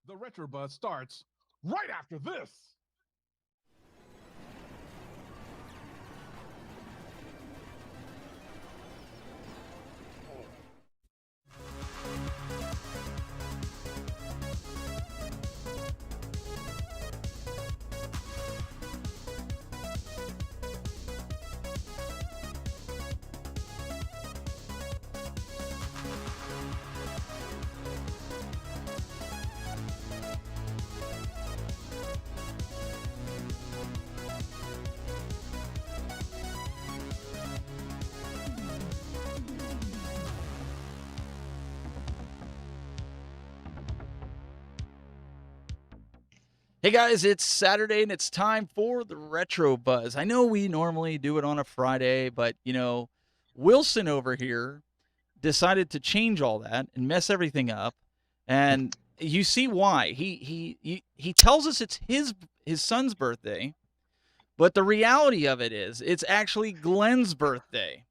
The Retro Buzz starts right after this. Hey guys, it's Saturday and it's time for the Retro Buzz. I know we normally do it on a Friday, but Wilson over here decided to change all that and mess everything up. And you see why. He tells us it's his son's birthday, but the reality of it is it's actually Glenn's birthday.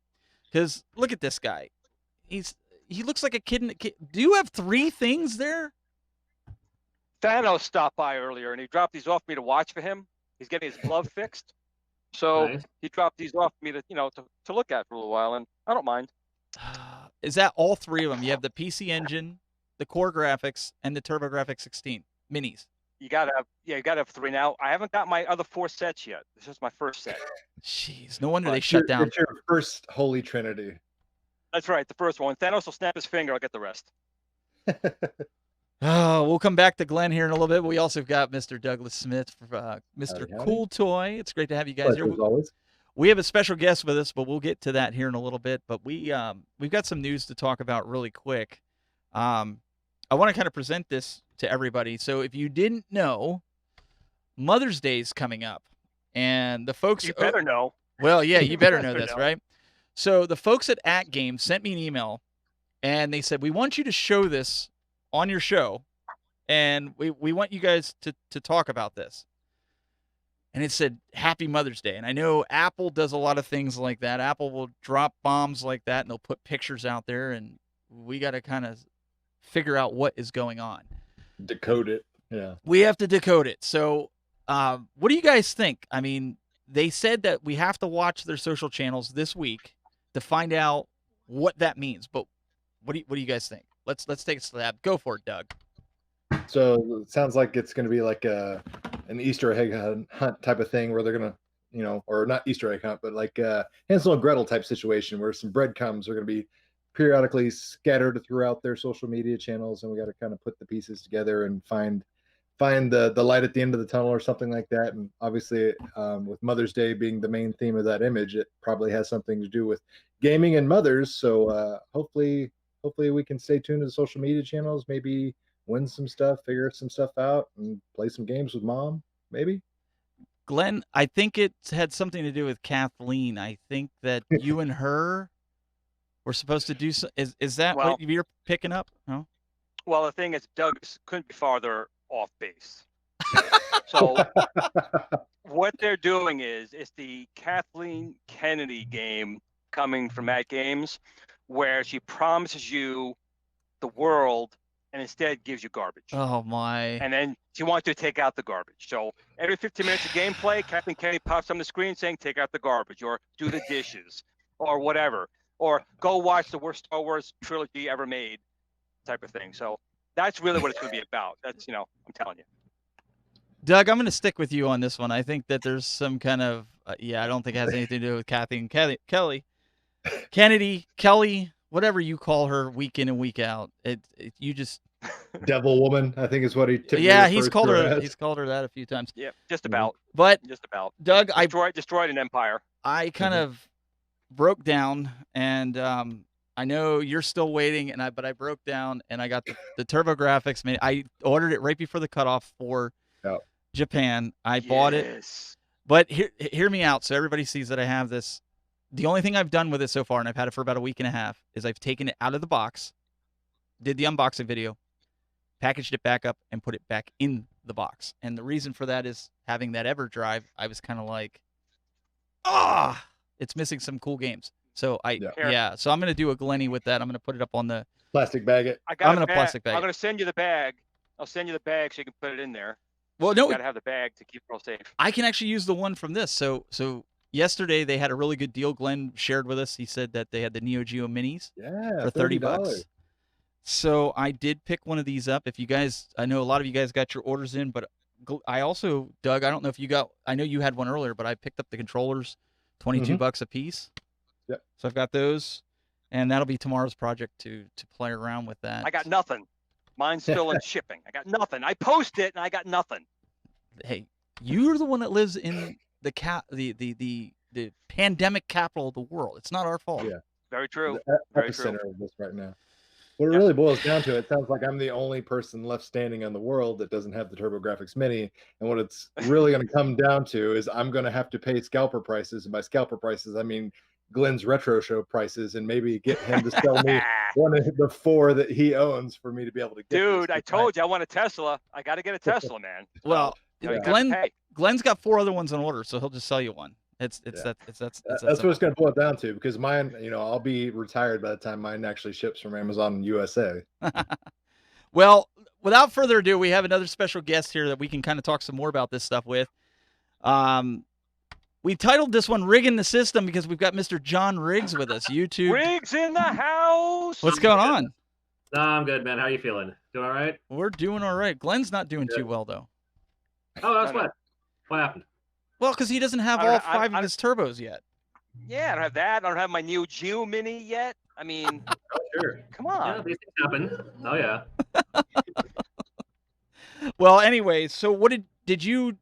Cuz look at this guy. He looks like a kid in a kid. Do you have 3 things there? Thanos stopped by earlier, and he dropped these off me to watch for him. He's getting his glove fixed, so Nice. he dropped these off me to look at for a little while, and I don't mind. Is that all 3 of them? You have the PC Engine, the Core Graphics, and the TurboGrafx 16 minis. You gotta have 3 now. I haven't got my other 4 sets yet. This is my first set. Jeez, no wonder they shut down. It's your first holy trinity. That's right, the first one. Thanos will snap his finger. I'll get the rest. Oh, we'll come back to Glenn here in a little bit. But we also got Mr. Douglas Smith, Mr. Howdy. Cool Toy. It's great to have you guys Pleasure here. as always. We have a special guest with us, but we'll get to that here in a little bit. But we've got some news to talk about really quick. I want to kind of present this to everybody. So if you didn't know, Mother's Day is coming up, and the folks You better know. Well, yeah, you better know this, right? So the folks at Game sent me an email, and they said, we want you to show this on your show, and we want you guys to talk about this. And it said, Happy Mother's Day. And I know Apple does a lot of things like that. Apple will drop bombs like that, and they'll put pictures out there, and we got to kind of figure out what is going on. Decode it. Yeah. We have to decode it. So what do you guys think? I mean, they said that we have to watch their social channels this week to find out what that means. But what do you guys think? Let's take a stab. Go for it, Doug. So it sounds like it's going to be like an Easter egg hunt type of thing where they're going to, or not Easter egg hunt, but like Hansel and Gretel type situation where some breadcrumbs are going to be periodically scattered throughout their social media channels, and we got to kind of put the pieces together and find the light at the end of the tunnel or something like that. And obviously, with Mother's Day being the main theme of that image, it probably has something to do with gaming and mothers. So hopefully we can stay tuned to the social media channels, maybe win some stuff, figure some stuff out, and play some games with mom, maybe. Glenn, I think it had something to do with Kathleen. I think that you and her were supposed to do so. Is that what you're picking up? No? Well, the thing is, Doug couldn't be farther off base. So what they're doing is the Kathleen Kennedy game coming from Matt Games, where she promises you the world and instead gives you garbage. Oh my. And then she wants you to take out the garbage. So every 15 minutes of gameplay, Kathleen Kennedy pops on the screen saying, take out the garbage, or do the dishes, or whatever, or go watch the worst Star Wars trilogy ever made type of thing. So that's really what it's going to be about. That's, I'm telling you. Doug, I'm going to stick with you on this one. I think that there's some kind of, I don't think it has anything to do with Kathleen Kelly, whatever you call her week in and week out. You just Devil Woman, I think is what he typically he's called her. He's called her that a few times. Yeah, just about. But just about. Doug, destroyed an empire. I kind of broke down, and I know you're still waiting, but I broke down and I got the TurboGrafx. I ordered it right before the cutoff for Japan. I bought it, but hear me out so everybody sees that I have this. The only thing I've done with it so far, and I've had it for about a week and a half, is I've taken it out of the box, did the unboxing video, packaged it back up, and put it back in the box. And the reason for that is having that EverDrive, I was kind of like, it's missing some cool games. So so I'm going to do a Glenny with that. I'm going to put it up on the plastic bag it. I'm going to plastic bag. I'm going to send you the bag. I'll send you the bag so you can put it in there. Well, no, You gotta have the bag to keep it all safe. I can actually use the one from this. So yesterday they had a really good deal. Glenn shared with us. He said that they had the NeoGeo Minis for $30. So I did pick one of these up. If you guys, I know a lot of you guys got your orders in, but I also, Doug, I don't know if you got, I know you had one earlier, but I picked up the controllers, $22 a piece. Yep. So I've got those, and that'll be tomorrow's project to play around with that. I got nothing. Mine's still in shipping. I got nothing. I posted it and I got nothing. Hey, you're the one that lives in the pandemic capital of the world. It's not our fault. Yeah. Very true. The Very epicenter true. of this right now. What it really boils down to, it sounds like I'm the only person left standing on the world that doesn't have the TurboGrafx Mini. And what it's really going to come down to is I'm going to have to pay scalper prices. And by scalper prices, I mean Glenn's Retro Show prices, and maybe get him to sell me one of the 4 that he owns for me to be able to get. Dude, I told you I want a Tesla. I got to get a Tesla, man. Well, yeah. Glenn's got 4 other ones on order, so he'll just sell you one. That's what it's going to boil down to, because mine, I'll be retired by the time mine actually ships from Amazon USA. Well, without further ado, we have another special guest here that we can kind of talk some more about this stuff with. We titled this one Riggen the System because we've got Mr. John Riggs with us. YouTube. Riggs in the house. What's going on? No, I'm good, man. How are you feeling? Doing all right? We're doing all right. Glenn's not doing too well, though. Oh, that's what? What happened? Well, because he doesn't have all 5 of his turbos yet. Yeah, I don't have that. I don't have my NeoGeo Mini yet. I mean, sure. Come on. Yeah, these things happen. Oh, yeah. Well, anyway, so what did you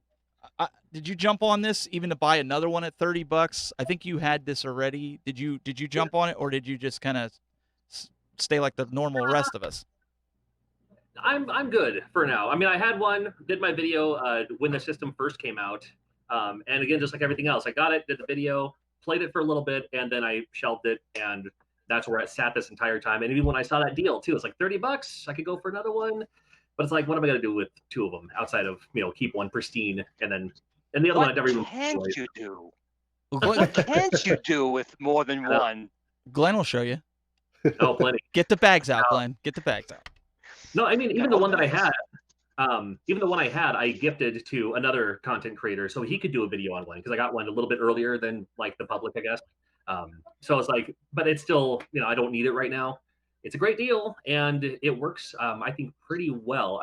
jump on this even to buy another one at $30? I think you had this already. Did you jump on it, or did you just kind of stay like the normal rest of us? I'm good for now. I mean, I had one, did my video when the system first came out. And again, just like everything else, I got it, did the video, played it for a little bit, and then I shelved it, and that's where it sat this entire time. And even when I saw that deal too, it's like $30, I could go for another one. But it's like, what am I going to do with 2 of them outside of, keep one pristine and the other one I never even. What can't you do? What can't you do with more than one? Glenn will show you. Oh, plenty. Get the bags out, Glenn. Get the bags out. No, I mean, even the one that I had, I gifted to another content creator so he could do a video on one, because I got one a little bit earlier than like the public, I guess. So it's like, but it's still, I don't need it right now. It's a great deal, and it works, I think, pretty well.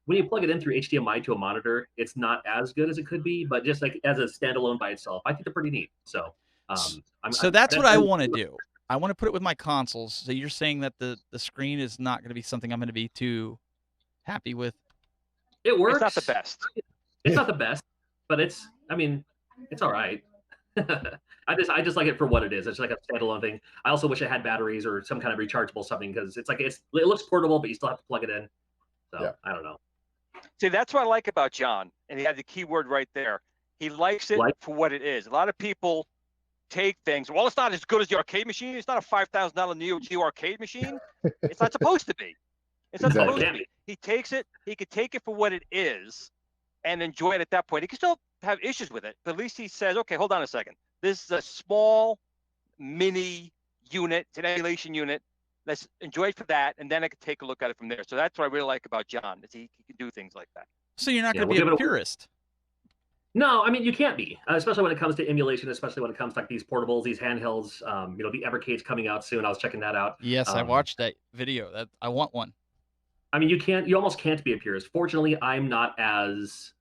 When you plug it in through HDMI to a monitor, it's not as good as it could be, but just like as a standalone by itself, I think they're pretty neat. So, that's what I want to do. I want to put it with my consoles. So you're saying that the screen is not going to be something I'm going to be too happy with? It works. It's not the best. It's not the best, but it's all right. I just like it for what it is. It's like a standalone thing. I also wish I had batteries or some kind of rechargeable something, because it's like it looks portable, but you still have to plug it in. So yeah. I don't know. See, that's what I like about John, and he had the keyword right there. He likes it for what it is. A lot of people take things. Well, it's not as good as the arcade machine. It's not a $5,000 Neo Geo arcade machine. It's not supposed to be. It's not supposed to be. He takes it. He could take it for what it is, and enjoy it at that point. He can still have issues with it, but at least he says, "Okay, hold on a second. This is a small mini unit. It's an emulation unit. Let's enjoy it for that, and then I can take a look at it from there." So that's what I really like about John, is he can do things like that. So you're not going to be a purist? No, I mean, you can't be, especially when it comes to emulation, especially when it comes to like these portables, these handhelds. The Evercade's coming out soon. I was checking that out. Yes, I watched that video. That I want one. I mean, you almost can't be a purist. Fortunately, I'm not as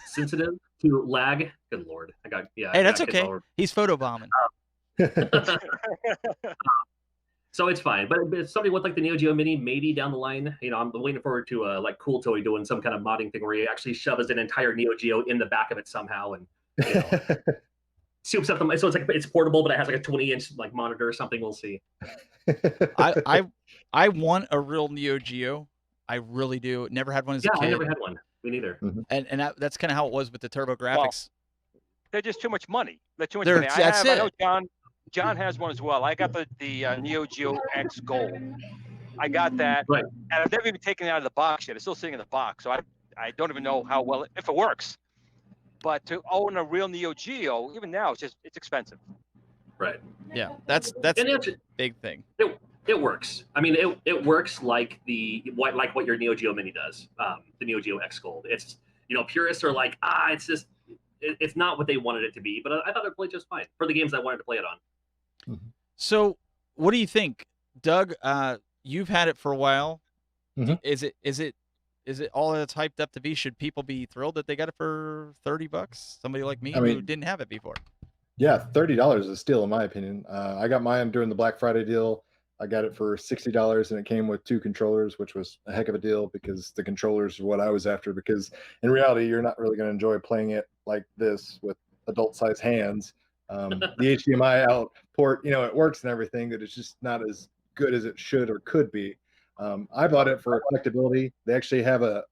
sensitive to lag. Good Lord. Hey, that's okay. He's photobombing. So it's fine. But if somebody with like the NeoGeo Mini, maybe down the line, I'm waiting forward to like Cool Toy doing some kind of modding thing where he actually shoves an entire NeoGeo in the back of it somehow, and soups up the. So it's like it's portable, but it has like a 20-inch like monitor or something. We'll see. I want a real NeoGeo. I really do. Never had one as a kid. I never had one. Me neither. Mm-hmm. And that's kind of how it was with the TurboGrafx. Well, they're just too much money. They're too much money. I know John has one as well. I got the NeoGeo X Gold. I got that, right. And I've never even taken it out of the box yet. It's still sitting in the box, so I don't even know how well if it works. But to own a real Even now, it's expensive. Right. Yeah, that's a big thing. It works. I mean, it works like what your NeoGeo Mini does, the NeoGeo X Gold. It's, purists are like, it's just, it's not what they wanted it to be, but I thought it played just fine for the games I wanted to play it on. So, what do you think, Doug? You've had it for a while. Mm-hmm. Is it all that it's hyped up to be? Should people be thrilled that they got it for $30? Somebody like me who didn't have it before. Yeah, $30 is a steal in my opinion. I got mine during the Black Friday deal. I got it for $60, and it came with 2 controllers, which was a heck of a deal because the controllers are what I was after. Because in reality, you're not really going to enjoy playing it like this with adult-sized hands. The HDMI out port, it works and everything, but it's just not as good as it should or could be. I bought it for collectability. They actually have a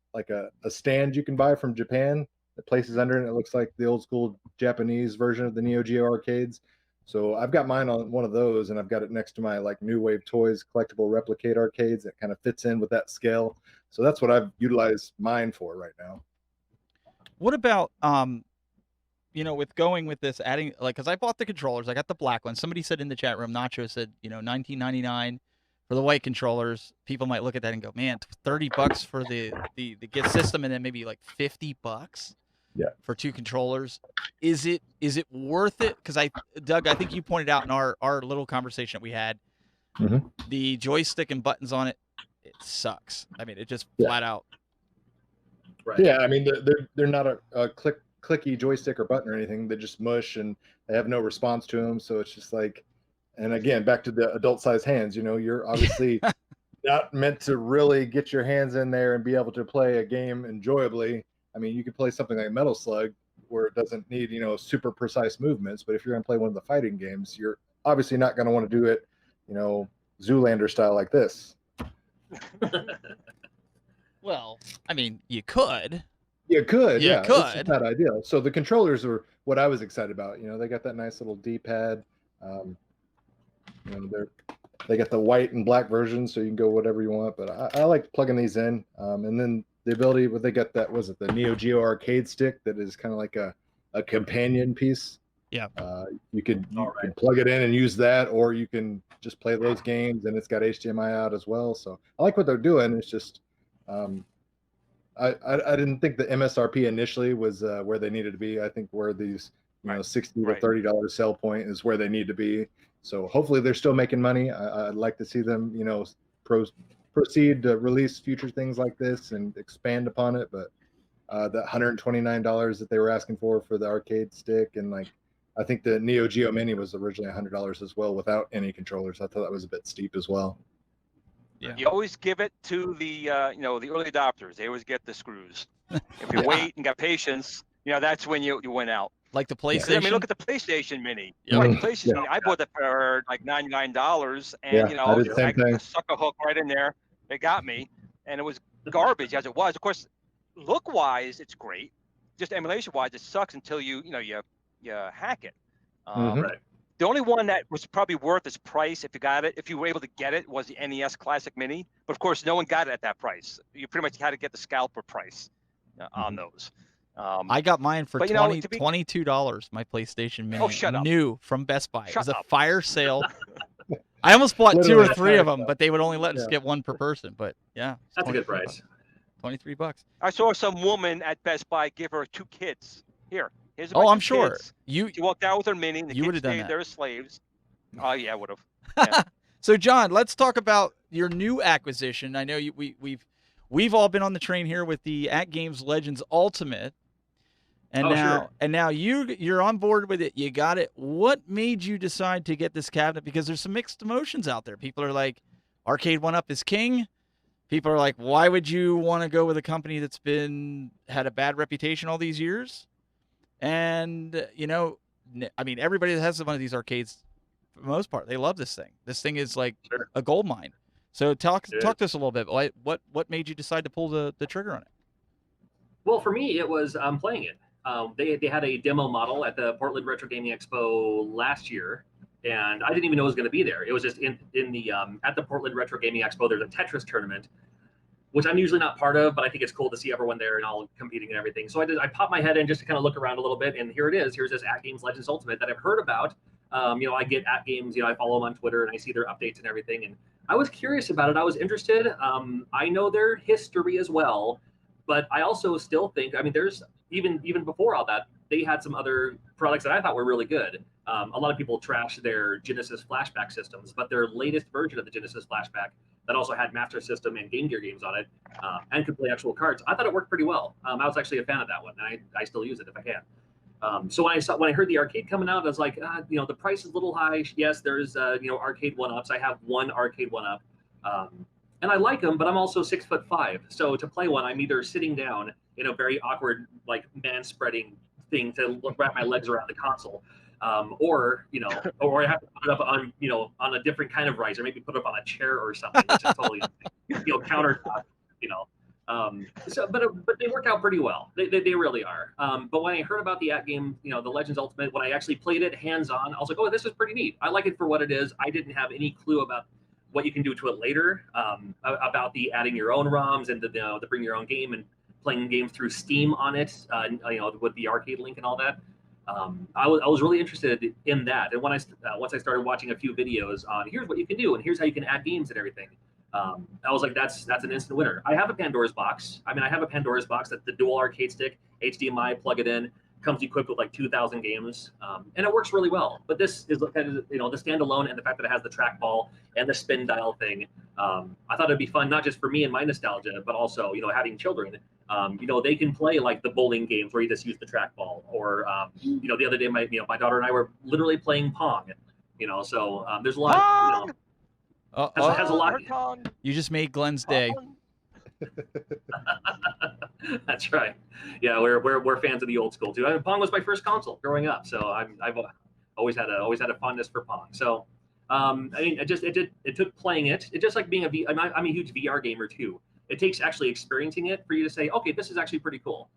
stand you can buy from Japan that places under it. And it looks like the old school Japanese version of the Neo Geo arcades. So I've got mine on one of those, and I've got it next to my New Wave Toys collectible Replicate arcades that kind of fits in with that scale. So that's what I've utilized mine for right now. What about with going with this, adding because I bought the controllers, I got the black one. Somebody said in the chat room, Nacho said, $19.99 for the white controllers. People might look at that and go, man, $30 for the gift system, and then maybe $50. Yeah. For 2 controllers. Is it worth it? Because Doug, I think you pointed out in our little conversation that we had, the joystick and buttons on it sucks. I mean, it just flat out. Right. Yeah, I mean they're not a clicky joystick or button or anything. They just mush and they have no response to them. So it's just and again, back to the adult-sized hands. You're obviously not meant to really get your hands in there and be able to play a game enjoyably. I mean, you could play something like Metal Slug where it doesn't need, super precise movements. But if you're going to play one of the fighting games, you're obviously not going to want to do it, Zoolander style like this. Well, I mean, you could. You could, yeah. Could. It's just not ideal. So the controllers were what I was excited about. They got that nice little D-pad. They got the white and black version, so you can go whatever you want. But I like plugging these in. And then the ability, they got that, was it the Neo Geo arcade stick that is kind of like a companion piece. Yeah. You can plug it in and use that, or you can just play those games, and it's got HDMI out as well. So I like what they're doing. It's just I didn't think the MSRP initially was where they needed to be. I think where these $60 to $30 sell point is where they need to be. So hopefully they're still making money. I'd like to see them proceed to release future things like this and expand upon it. But the $129 that they were asking for the arcade stick, and I think the NeoGeo Mini was originally $100 as well without any controllers. I thought that was a bit steep as well. Yeah. You always give it to the the early adopters. They always get the screws. If you wait and got patience, that's when you win out. Like the PlayStation. I mean, look at the PlayStation Mini. Yeah. Right, the PlayStation Mini. I bought it for $99, and I got a sucker hook right in there. It got me, and it was garbage as it was. Of course, look-wise, it's great. Just emulation-wise, it sucks until you hack it. Right. The only one that was probably worth its price, if you were able to get it, was the NES Classic Mini. But of course, no one got it at that price. You pretty much had to get the scalper price on those. I got mine for $22. My PlayStation Mini, new from Best Buy. It was a fire sale. I almost bought 2 or 3 of them, but they would only let us get 1 per person. But yeah, that's a good price. $23. I saw some woman at Best Buy give her 2 kids. Here's a I'm sure kids. she walked out with her Mini. The you kids stayed there as slaves. Oh yeah, I would have. Yeah. So John, let's talk about your new acquisition. I know we've all been on the train here with the At Games Legends Ultimate. And now you're on board with it. You got it. What made you decide to get this cabinet? Because there's some mixed emotions out there. People are like, Arcade 1-Up is king. People are like, why would you want to go with a company that's had a bad reputation all these years? And I mean, everybody that has one of these arcades, for the most part, they love this thing. This thing is like a gold mine. So talk to us a little bit. What made you decide to pull the trigger on it? Well, for me, it was playing it. They had a demo model at the Portland Retro Gaming Expo last year, and I didn't even know it was going to be there. It was just in the at the Portland Retro Gaming Expo. There's a Tetris tournament, which I'm usually not part of, but I think it's cool to see everyone there and all competing and everything. So I popped my head in just to kind of look around a little bit, and here it is. Here's this At Games Legends Ultimate that I've heard about. I get At Games, I follow them on Twitter and I see their updates and everything. And I was curious about it. I was interested. I know their history as well, but I also still think, I mean, there's even before all that, they had some other products that I thought were really good. A lot of people trash their Genesis flashback systems, but their latest version of the Genesis flashback that also had Master System and Game Gear games on it, and could play actual cards, I thought it worked pretty well. I was actually a fan of that one, and I still use it if I can. So when I heard the arcade coming out, I was like, the price is a little high. Yes, there's arcade one-ups. I have one arcade one-up, and I like them, but I'm also 6'5". So to play one, I'm either sitting down in a very awkward like man spreading thing to wrap my legs around the console, or I have to put it up on on a different kind of riser, maybe put it up on a chair or something, which is totally countertop. But they work out pretty well. They really are. But when I heard about the at-game, the Legends Ultimate, when I actually played it hands-on, I was like, oh, this is pretty neat. I like it for what it is. I didn't have any clue about what you can do to it later, about the adding your own ROMs and the bring your own game and playing games through Steam on it, with the arcade link and all that. I was really interested in that. And once I started watching a few videos on here's what you can do and here's how you can add games and everything, I was like, that's an instant winner. I have a Pandora's box. I have a Pandora's box that's the dual arcade stick, HDMI, plug it in, comes equipped with like 2,000 games, and it works really well. But this is the standalone, and the fact that it has the trackball and the spin dial thing. I thought it'd be fun, not just for me and my nostalgia, but also having children. They can play like the bowling games where you just use the trackball, or the other day my daughter and I were literally playing Pong. So there's a lot. Has a lot. You just made Glenn's day. That's right. Yeah, we're fans of the old school too. Pong was my first console growing up, so I've always had a fondness for Pong. So, it took playing it. It's just like being I'm a huge VR gamer too. It takes actually experiencing it for you to say, okay, this is actually pretty cool,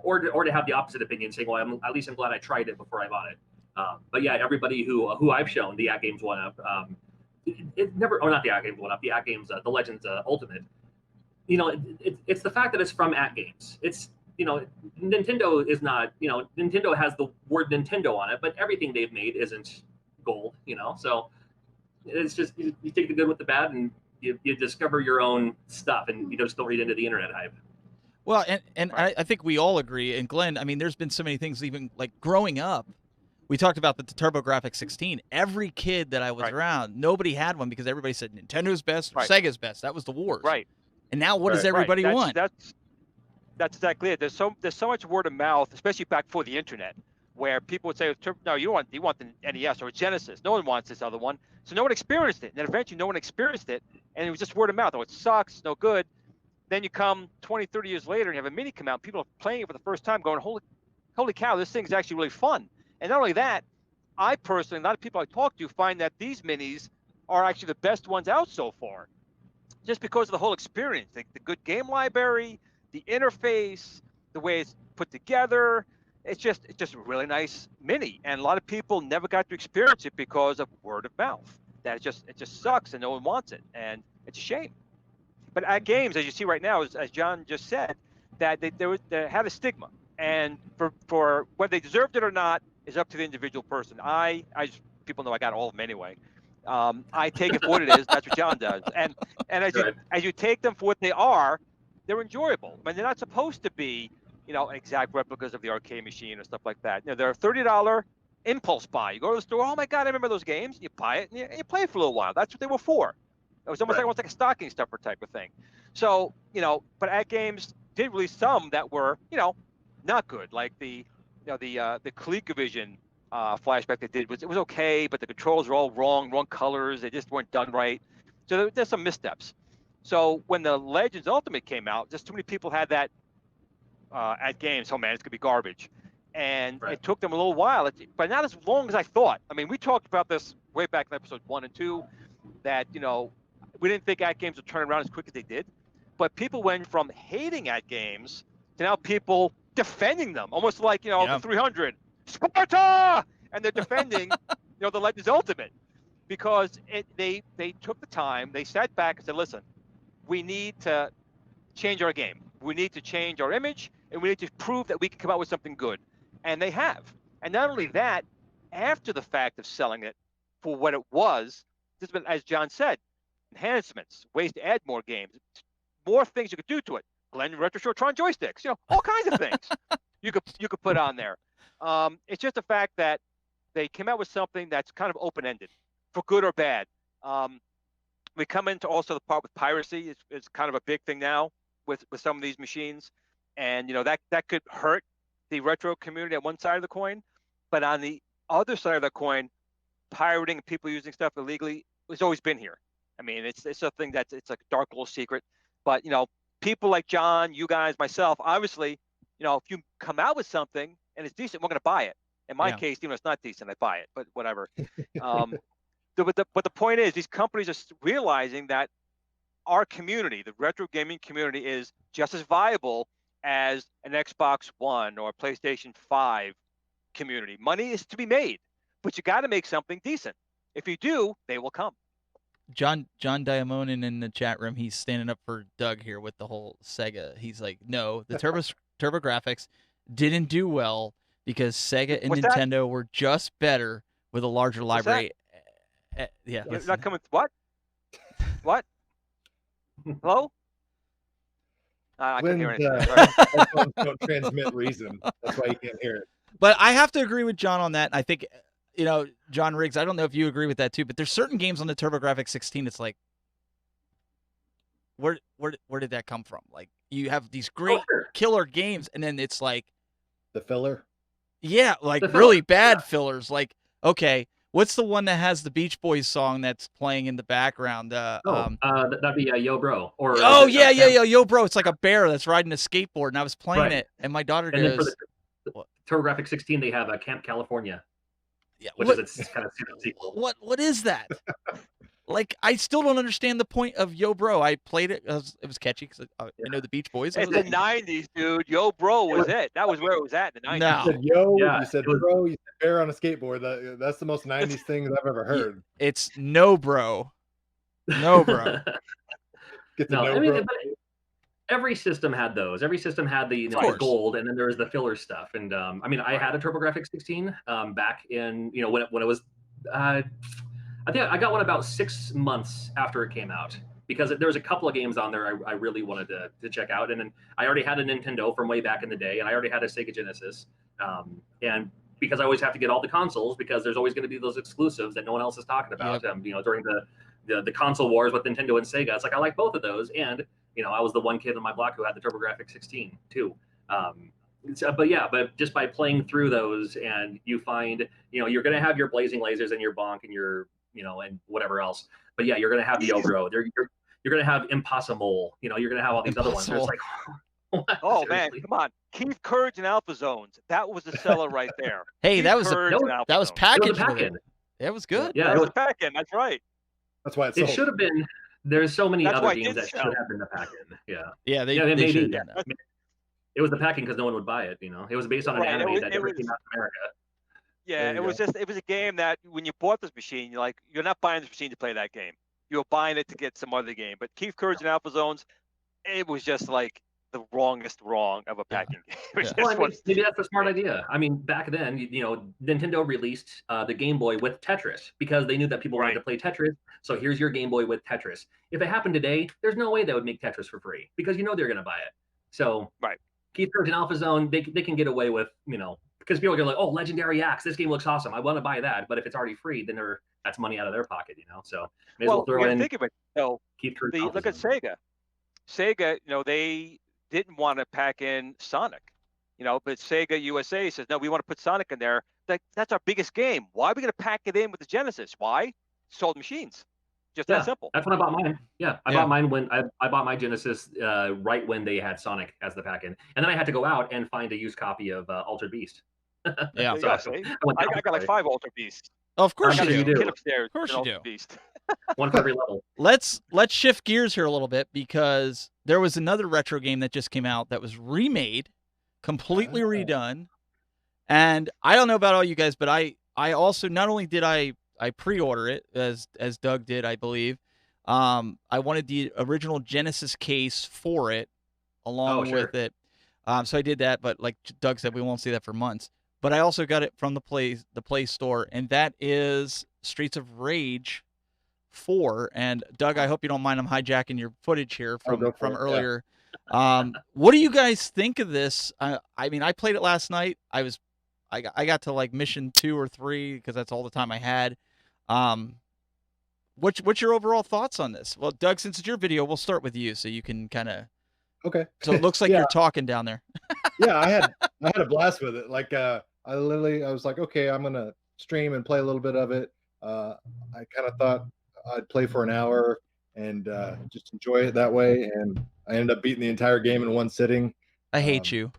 or to have the opposite opinion, saying, well, at least I'm glad I tried it before I bought it. But yeah, everybody who I've shown the at games one up, it never, or not the at games one up, the at games, the Legends Ultimate. It's the fact that it's from at games. It's Nintendo is not, Nintendo has the word Nintendo on it, but everything they've made isn't gold. So it's just you take the good with the bad, and you discover your own stuff, and you just don't read into the internet hype. Well, and I think we all agree. And Glenn, there's been so many things, even like growing up. We talked about the TurboGrafx 16. Every kid that I was around, nobody had one because everybody said Nintendo's best or Sega's best. That was the wars. Right. And now what does everybody want? That's exactly it. There's so much word of mouth, especially back before the internet, where people would say, no, you want the NES or Genesis. No one wants this other one. So no one experienced it. And then eventually no one experienced it. And it was just word of mouth. Oh, it sucks. It's no good. Then you come 20, 30 years later and you have a Mini come out. People are playing it for the first time going, holy cow, this thing's actually really fun. And not only that, I personally, a lot of people I talk to find that these Minis are actually the best ones out so far. Just because of the whole experience, the good game library, the interface, the way it's put together. It's just a really nice Mini. And a lot of people never got to experience it because of word of mouth. That it just sucks and no one wants it. And it's a shame. But at games, as you see right now, as John just said, that they had a stigma. And for whether they deserved it or not is up to the individual person. People know I got all of them anyway. I take it for what it is. That's what John does. And as you take them for what they are, they're enjoyable. They're not supposed to be, exact replicas of the arcade machine or stuff like that. They're a $30 impulse buy. You go to the store. Oh my God, I remember those games. You buy it and you play it for a little while. That's what they were for. It was almost like a stocking stuffer type of thing. So but at games did release some that were not good, like the ColecoVision flashback they did. It was okay, but the controls were all wrong colors. They just weren't done right. So there's some missteps. So when the Legends Ultimate came out, just too many people had that at games. Oh man, it's gonna be garbage, and it took them a little while, but not as long as I thought. We talked about this way back in episode 1 and 2, that we didn't think at games would turn around as quick as they did, but people went from hating at games to now people defending them, almost like the 300 Sparta, and they're defending the Legends Ultimate because they took the time, they sat back and said, listen, we need to change our game, we need to change our image, and we need to prove that we can come out with something good, and they have. And not only that, after the fact of selling it for what it was, as John said, enhancements, ways to add more games, more things you could do to it. Blend retro Shortron joysticks, all kinds of things you could put on there. It's just the fact that they came out with something that's kind of open-ended, for good or bad. We come into also the part with piracy. It's kind of a big thing now with some of these machines, and that could hurt the retro community on one side of the coin, but on the other side of the coin, pirating and people using stuff illegally has always been here. I mean, it's something it's like a dark little secret, but people like John, you guys, myself, obviously, if you come out with something and it's decent, we're going to buy it. In my case, even if it's not decent, I buy it, but whatever. But the point is, these companies are realizing that our community, the retro gaming community, is just as viable as an Xbox One or a PlayStation 5 community. Money is to be made, but you got to make something decent. If you do, they will come. John Diamonin in the chat room, he's standing up for Doug here with the whole Sega. He's like, no, the TurboGrafx didn't do well because Sega and Nintendo were just better with a larger library. Yeah. You're not coming. What? What? Hello? I can't hear anything. Don't transmit reason. That's why you can't hear it. But I have to agree with John on that. I think, John Riggs, I don't know if you agree with that too, but there's certain games on the TurboGrafx 16 it's like, where did that come from? Like, you have these great killer games, and then it's like the filler. Yeah, like really bad fillers. Like, okay, what's the one that has the Beach Boys song that's playing in the background? That'd be Yo Bro. Or Yo Bro. It's like a bear that's riding a skateboard, and I was playing it, and my daughter goes. Then for the TurboGrafx 16, they have Camp California. Yeah, which is its kind of sequel. What is that? Like, I still don't understand the point of Yo Bro. I played it. It was catchy because I know the Beach Boys. It's the 90s, dude. Yo Bro was it. That was where it was at in the 90s. No. You said yo, you said bro, you said bear on a skateboard. That's the most 90s thing I've ever heard. It's no bro. No bro. Get the no bro. Every system had those. Every system had the the gold, and then there was the filler stuff. And I had a TurboGrafx 16 back in when it was. I think I got one about 6 months after it came out because there was a couple of games on there I really wanted to check out. And then I already had a Nintendo from way back in the day, and I already had a Sega Genesis. And because I always have to get all the consoles because there's always going to be those exclusives that no one else is talking about. Yep. During the console wars with Nintendo and Sega, it's like I like both of those. And I was the one kid on my block who had the TurboGrafx 16 too. But just by playing through those, and you find you're going to have your blazing lasers and your bonk and your and whatever else. But yeah, you're going to have the Ogro. You're going to have Impossible. You're going to have all these other ones. It's like, oh man, come on, Keith Courage and Alpha Zones. That was the seller right there. Hey, Keith that was packaged. That was good. Yeah, it was pack-in. That's right. That's why it should have been. There's so many other games that should have been the pack-in. Yeah. They should have done that. It was the pack-in because no one would buy it. It was based on an anime that never came out in America. Yeah, it was a game that when you bought this machine, you're not buying this machine to play that game. You were buying it to get some other game. But Keith Courage and Alpha Zones, it was just like the wrongest wrong of a packing game. Maybe that's a smart idea. I mean, back then, Nintendo released the Game Boy with Tetris because they knew that people wanted to play Tetris. So here's your Game Boy with Tetris. If it happened today, there's no way they would make Tetris for free because they're going to buy it. So Keith Courage and Alpha Zone, they can get away with, because people are like, oh, Legendary Axe, this game looks awesome. I want to buy that. But if it's already free, then that's money out of their pocket, So may as well throw in. Think of it. Look at Sega. Sega, they didn't want to pack in Sonic, but Sega USA says, no, we want to put Sonic in there. That's our biggest game. Why are we going to pack it in with the Genesis? Why? Sold machines. Just that simple. That's when I bought mine. Yeah, I bought mine when I bought my Genesis right when they had Sonic as the pack-in. And then I had to go out and find a used copy of Altered Beast. Yeah. So I got like 5 Altered Beasts. Oh, of course you do. Upstairs, of course you do. Beast. One for every level. Let's shift gears here a little bit because there was another retro game that just came out that was remade, completely redone. And I don't know about all you guys, but I also, not only did I pre-order it as Doug did, I believe. I wanted the original Genesis case for it along with it. So I did that, but like Doug said, we won't see that for months. But I also got it from the Play Store, and that is Streets of Rage 4. And Doug, I hope you don't mind I'm hijacking your footage here go for from it, earlier. What do you guys think of this? I mean, I played it last night. I got to like mission 2 or 3 because that's all the time I had. What's your overall thoughts on this? Well, Doug, since it's your video, we'll start with you so you can kind of. Okay. So it looks like Yeah. you're talking down there. Yeah, I had a blast with it. Like I was like, okay, I'm gonna stream and play a little bit of it. I kind of thought I'd play for an hour and just enjoy it that way, and I ended up beating the entire game in one sitting. I hate you.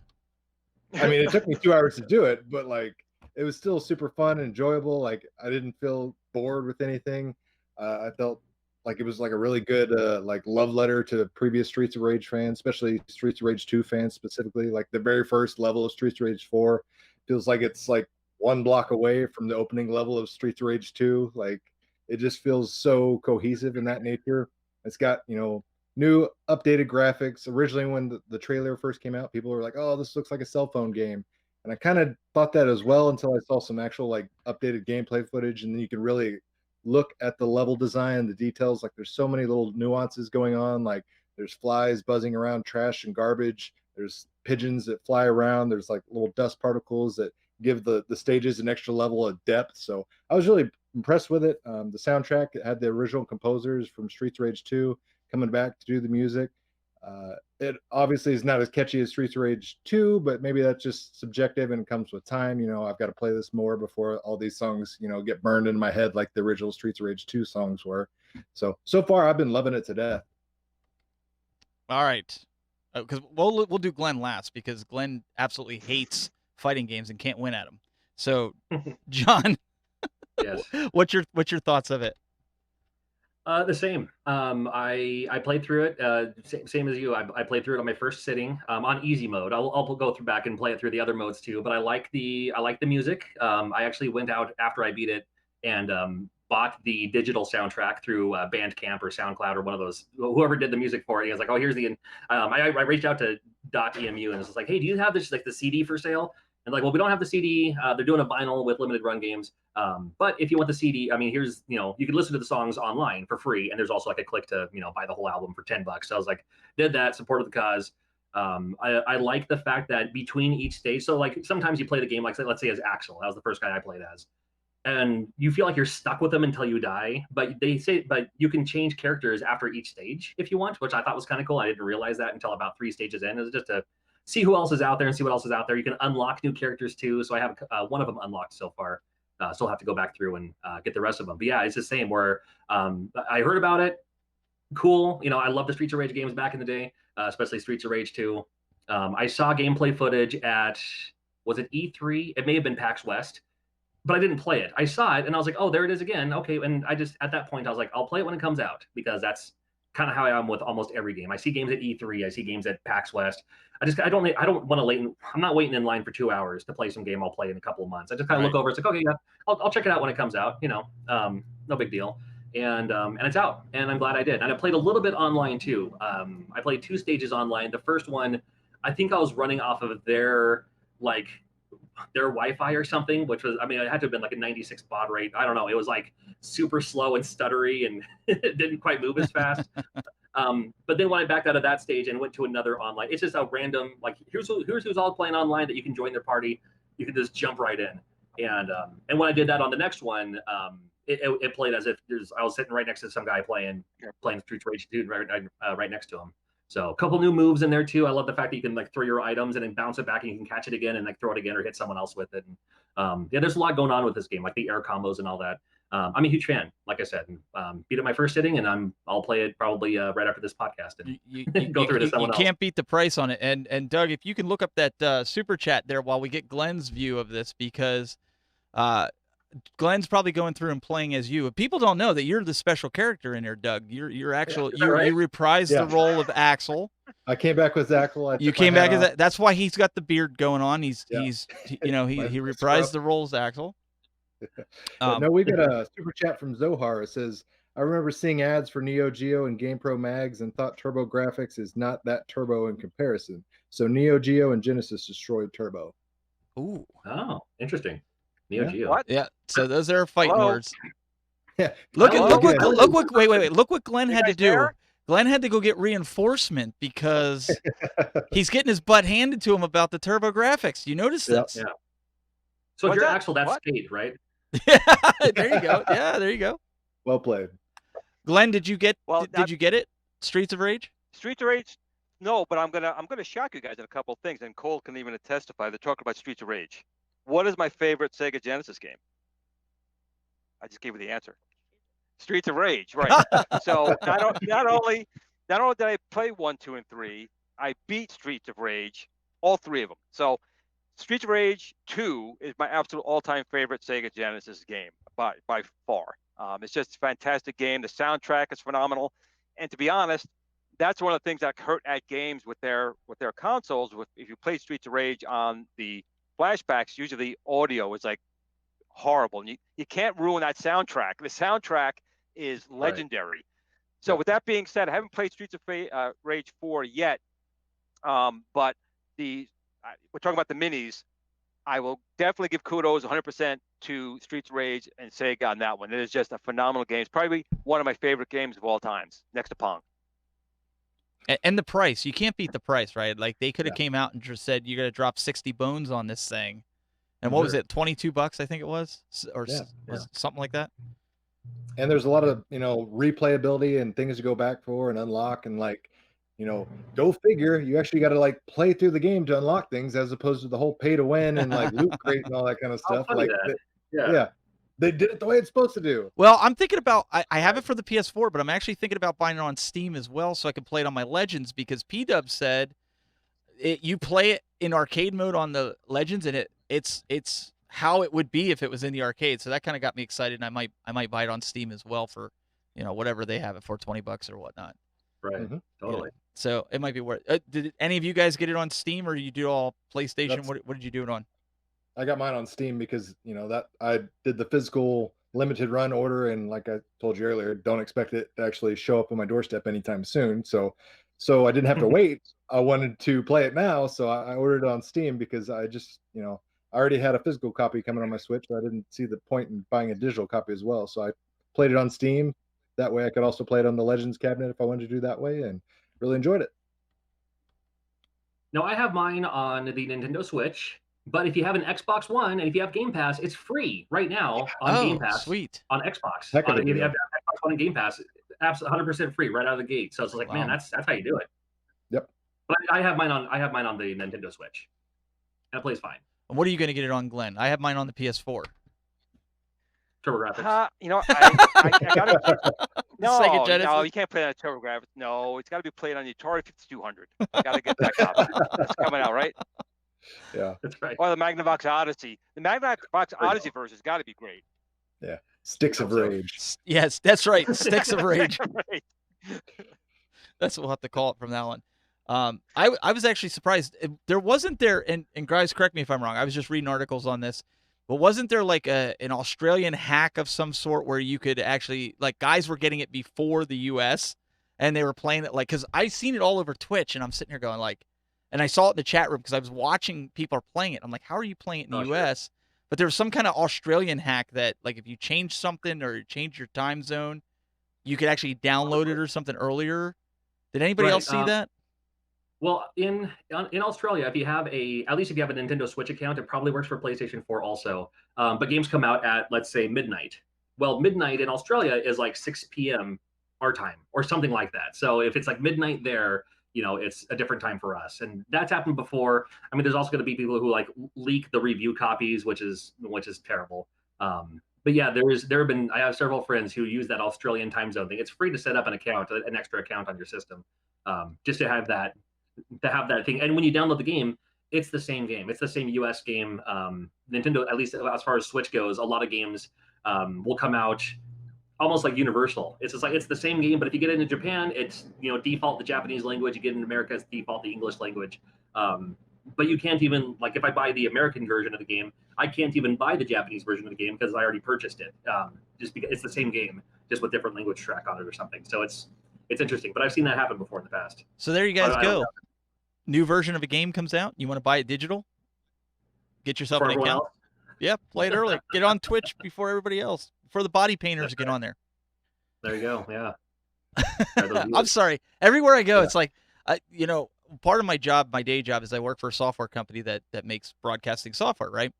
I mean, it took me 2 hours to do it, but like it was still super fun and enjoyable. Like I didn't feel bored with anything. I felt like it was like a really good like love letter to previous Streets of Rage fans, especially Streets of Rage 2 fans specifically. Like the very first level of Streets of Rage 4 feels like it's like one block away from the opening level of Streets of Rage 2. Like it just feels so cohesive in that nature. It's got, you know, new updated graphics. Originally when the trailer first came out, people were like, oh, this looks like a cell phone game. And I kind of thought that as well until I saw some actual like updated gameplay footage, and then you can really look at the level design, the details. Like there's so many little nuances going on. Like there's flies buzzing around trash and garbage. There's pigeons that fly around. There's like little dust particles that give the stages an extra level of depth. So I was really impressed with it. The soundtrack, it had the original composers from Streets of Rage 2 coming back to do the music. It obviously is not as catchy as Streets of Rage 2, but maybe that's just subjective and comes with time. You know, I've got to play this more before all these songs, you know, get burned in my head like the original Streets of Rage 2 songs were. So far I've been loving it to death. All right. Because we'll do Glenn last because Glenn absolutely hates fighting games and can't win at them. So, John, Yes. what's your thoughts of it? The same. I played through it. Same as you. I played through it on my first sitting on easy mode. I'll go through back and play it through the other modes too. But I like the music. I actually went out after I beat it and bought the digital soundtrack through Bandcamp or SoundCloud or one of those. Whoever did the music for it, he was like, "Oh, here's the." I reached out to .emu and was like, "Hey, do you have this like the CD for sale?" And like, well, we don't have the CD. They're doing a vinyl with limited run games. But if you want the CD, I mean, here's, you know, you can listen to the songs online for free. And there's also like a click to, you know, buy the whole album for $10. So I was like, did that, supported the cause. I like the fact that between each stage, so like sometimes you play the game, like let's say as Axel, that was the first guy I played as. And you feel like you're stuck with them until you die. But they say, but you can change characters after each stage if you want, which I thought was kind of cool. I didn't realize that until about 3 stages in. It was just to see who else is out there and see what else is out there. You can unlock new characters too. So I have one of them unlocked so far. Still have to go back through and get the rest of them. But yeah, it's the same where I heard about it. Cool. You know, I love the Streets of Rage games back in the day, especially Streets of Rage 2. I saw gameplay footage at, was it E3? It may have been PAX West, but I didn't play it. I saw it and I was like, oh, there it is again. Okay. And I just, at that point, I was like, I'll play it when it comes out because that's kind of how I am with almost every game. I see games at E3. I see games at PAX West. I don't want to wait. I'm not waiting in line for 2 hours to play some game I'll play in a couple of months. I just kind of look over. It's like, okay, yeah, I'll check it out when it comes out. You know, no big deal. And it's out, and I'm glad I did. And I played a little bit online too. I played 2 stages online. The first one, I think I was running off of their Wi-Fi or something, which was, I mean, it had to have been like a 96 baud rate. I don't know. It was like super slow and stuttery, and it didn't quite move as fast. But then when I backed out of that stage and went to another online, it's just a random, like, here's who's all playing online that you can join their party. You can just jump right in. And when I did that on the next one, it played as if I was sitting right next to some guy playing Streets of Rage 2 right next to him. So a couple new moves in there too. I love the fact that you can like throw your items and then bounce it back and you can catch it again and like throw it again or hit someone else with it. And yeah, there's a lot going on with this game, like the air combos and all that. I'm a huge fan, like I said. Beat it my first sitting, and I'll play it probably right after this podcast and you go through it to someone else. You can't beat the price on it. And Doug, if you can look up that super chat there while we get Glenn's view of this, because Glenn's probably going through and playing as you. People don't know that you're the special character in there, Doug. You're actual. Right? You reprised the role of Axel. I came back with Axel. You came back as that. That's why he's got the beard going on. He reprised the role as Axel. No, we got a super chat from Zohar. It says, I remember seeing ads for NeoGeo and GamePro mags and thought Turbo Graphics is not that turbo in comparison. So NeoGeo and Genesis destroyed Turbo. Ooh. Oh, interesting. NeoGeo. What? Yeah. So those are fighting words. Yeah. Look Hello? what Glenn You had to guys do. there? Glenn had to go get reinforcement because he's getting his butt handed to him about the turbo graphics. You notice Yep. this? Yeah. So if What's you're that? Axel, that's What? skate, right? There you go. Yeah, there you go. Well played. Glenn, did you get Well, did you get it? Streets of Rage? Streets of Rage? No, but I'm gonna shock you guys in a couple of things, and Cole can even testify. They're talking about Streets of Rage. What is my favorite Sega Genesis game? I just gave you the answer. Streets of Rage, right? So not only did I play 1, 2, and 3, I beat Streets of Rage, all 3 of them. So Streets of Rage 2 is my absolute all-time favorite Sega Genesis game by far. It's just a fantastic game. The soundtrack is phenomenal, and to be honest, that's one of the things that hurt at games with their consoles. If you play Streets of Rage on the flashbacks, usually the audio is like horrible, and you can't ruin that soundtrack. The soundtrack is legendary. So with that being said, I haven't played Streets of Rage 4 yet, but we're talking about the minis. I will definitely give kudos 100% to Streets of Rage and Sega on that one. It is just a phenomenal game. It's probably one of my favorite games of all times, next to Pong. And the price, you can't beat the price, right? Like they could have came out and just said you're gonna drop 60 bones on this thing, and what was it, $22? I think it was, or was something like that. And there's a lot of replayability and things to go back for and unlock, and go figure, you actually got to like play through the game to unlock things as opposed to the whole pay to win and like loot crate and all that kind of stuff. Like they did it the way it's supposed to do. Well, I'm thinking about I have it for the PS4, but I'm actually thinking about buying it on Steam as well so I can play it on my Legends, because P-Dub said you play it in arcade mode on the Legends, and it's how it would be if it was in the arcade. So that kind of got me excited, and I might buy it on Steam as well for whatever they have it for, $20 or whatnot. Right. Mm-hmm. Totally. Yeah. So it might be worth. Did any of you guys get it on Steam, or you do all PlayStation? What did you do it on? I got mine on Steam because that I did the physical limited run order, and like I told you earlier, don't expect it to actually show up on my doorstep anytime soon. So I didn't have to wait. I wanted to play it now, so I ordered it on Steam because I just I already had a physical copy coming on my Switch, so I didn't see the point in buying a digital copy as well. So I played it on Steam. That way I could also play it on the Legends cabinet if I wanted to do that way, and really enjoyed it. No, I have mine on the Nintendo Switch, but if you have an Xbox One and if you have Game Pass, it's free right now on Game Pass. Sweet. On Xbox. If you have Xbox One and Game Pass, absolutely 100% free right out of the gate. So it's like, man, that's how you do it. Yep. But I have mine on the Nintendo Switch. And it plays fine. And what are you going to get it on, Glenn? I have mine on the PS4. TurboGrafx. I gotta. No, you can't play it on TurboGrafx. No, it's got to be played on the Atari 5200. You got to get that copy. That's coming out, right? Yeah, that's right. Or the Magnavox Odyssey. The Magnavox Odyssey version has got to be great. Yeah, Sticks of Rage. Yes, that's right. Sticks of Rage. That's what we'll have to call it from now on. I was actually surprised. There wasn't there, and guys, correct me if I'm wrong. I was just reading articles on this. But wasn't there like an Australian hack of some sort where you could actually, like, guys were getting it before the U.S. and they were playing it, like, because I've seen it all over Twitch, and I'm sitting here going, like, and I saw it in the chat room because I was watching people are playing it. I'm like, how are you playing it in the U.S.? Sure. But there was some kind of Australian hack that, like, if you change something or change your time zone, you could actually download it or something earlier. Did anybody else see that? Well, in Australia, if you have at least if you have a Nintendo Switch account, it probably works for PlayStation 4 also. But games come out at, let's say, midnight. Well, midnight in Australia is like 6 p.m. our time or something like that. So if it's like midnight there, it's a different time for us. And that's happened before. I mean, there's also going to be people who like leak the review copies, which is terrible. But yeah, I have several friends who use that Australian time zone thing. It's free to set up an extra account on your system, just to have that thing. And when you download the game, it's the same game. It's the same US game. Nintendo, at least as far as Switch goes, a lot of games will come out almost like universal. It's just like, it's the same game, but if you get it in Japan, it's, default the Japanese language. You get it in America, it's default the English language. But you can't even, like, if I buy the American version of the game, I can't even buy the Japanese version of the game because I already purchased it. Just because it's the same game, just with different language track on it or something. So it's interesting, but I've seen that happen before in the past. So there you guys go. New version of a game comes out. You want to buy it digital? Get yourself an account. Yeah, play it early. Get on Twitch before everybody else. for the body painters to get on there. There you go. Yeah. I'm sorry. Everywhere I go, it's like, you know, part of my job, my day job, is I work for a software company that makes broadcasting software, right?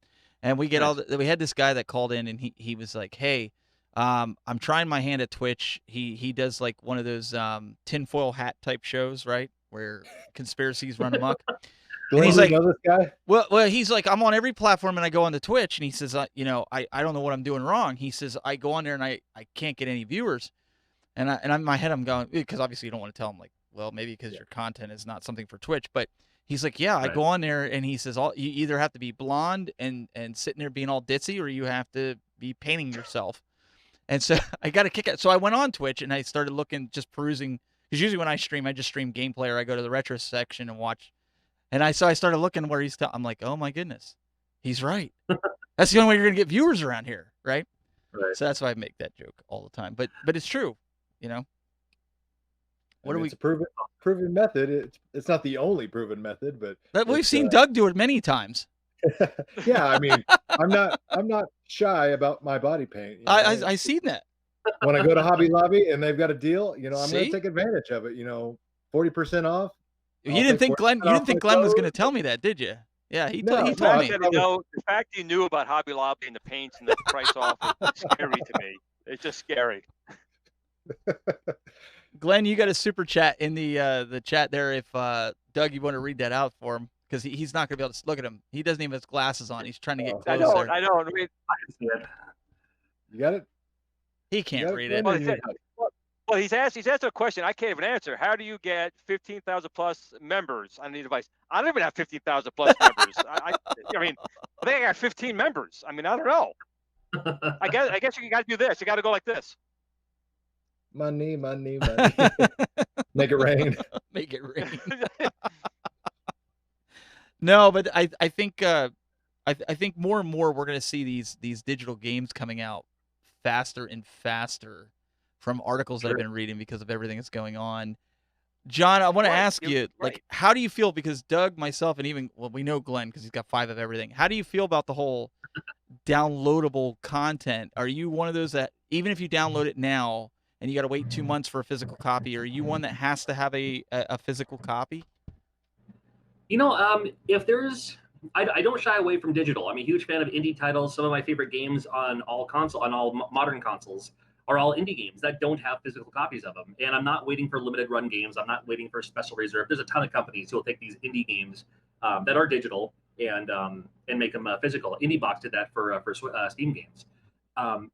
And we get we had this guy that called in, and he was like, hey, I'm trying my hand at Twitch. He does like one of those tinfoil hat type shows, right, where conspiracies run amok. And he's like, you know this guy? Well, he's like, I'm on every platform, and I go on to Twitch, and he says, you know, I don't know what I'm doing wrong. He says, I go on there, and I can't get any viewers. And in my head, I'm going, because obviously you don't want to tell him, like, well, maybe because your content is not something for Twitch. But he's like, yeah, I go on there, and he says, you either have to be blonde and sitting there being all ditzy, or you have to be painting yourself. And so I got a kick out. So I went on Twitch, and I started looking, just perusing. Because usually when I stream, I just stream gameplay, or I go to the retro section and watch. And I started looking where he's I'm like, oh, my goodness. He's right. That's the only way you're going to get viewers around here, right? So that's why I make that joke all the time. But it's true. You know, It's a proven method. It's not the only proven method, but we've seen Doug do it many times. Yeah, I mean, I'm not shy about my body paint. You know? I seen that. When I go to Hobby Lobby and they've got a deal, you know, I'm going to take advantage of it. You know, 40% off. You didn't think Glenn was going to tell me that, did you? Yeah, he told me. The fact you knew about Hobby Lobby and the paints and the price off is scary to me. It's just scary. Glenn, you got a super chat in the chat there. If Doug, you want to read that out for him, because he's not going to be able to look at him. He doesn't even have his glasses on. He's trying to get closer. I know. You got it. He can't read it. Well, he's asked a question I can't even answer. How do you get 15,000 plus members on the device? I don't even have 15,000 plus members. I mean, I think I got 15 members. I mean, I don't know. I guess you got to do this. You got to go like this. Money. Make it rain. Make it rain. No, but I think more and more we're going to see these digital games coming out faster and faster from articles that I've been reading because of everything that's going on. John, I want to ask you, like, how do you feel? Because Doug, myself, and even, well, we know Glenn because he's got 5 of everything. How do you feel about the whole downloadable content? Are you one of those that, even if you download it now and you got to wait 2 months for a physical copy, are you one that has to have a physical copy? You know, if there's, I don't shy away from digital. I'm a huge fan of indie titles. Some of my favorite games on all modern consoles are all indie games that don't have physical copies of them. And I'm not waiting for limited run games. I'm not waiting for special reserve. There's a ton of companies who will take these indie games that are digital and make them physical. IndieBox did that for Steam games.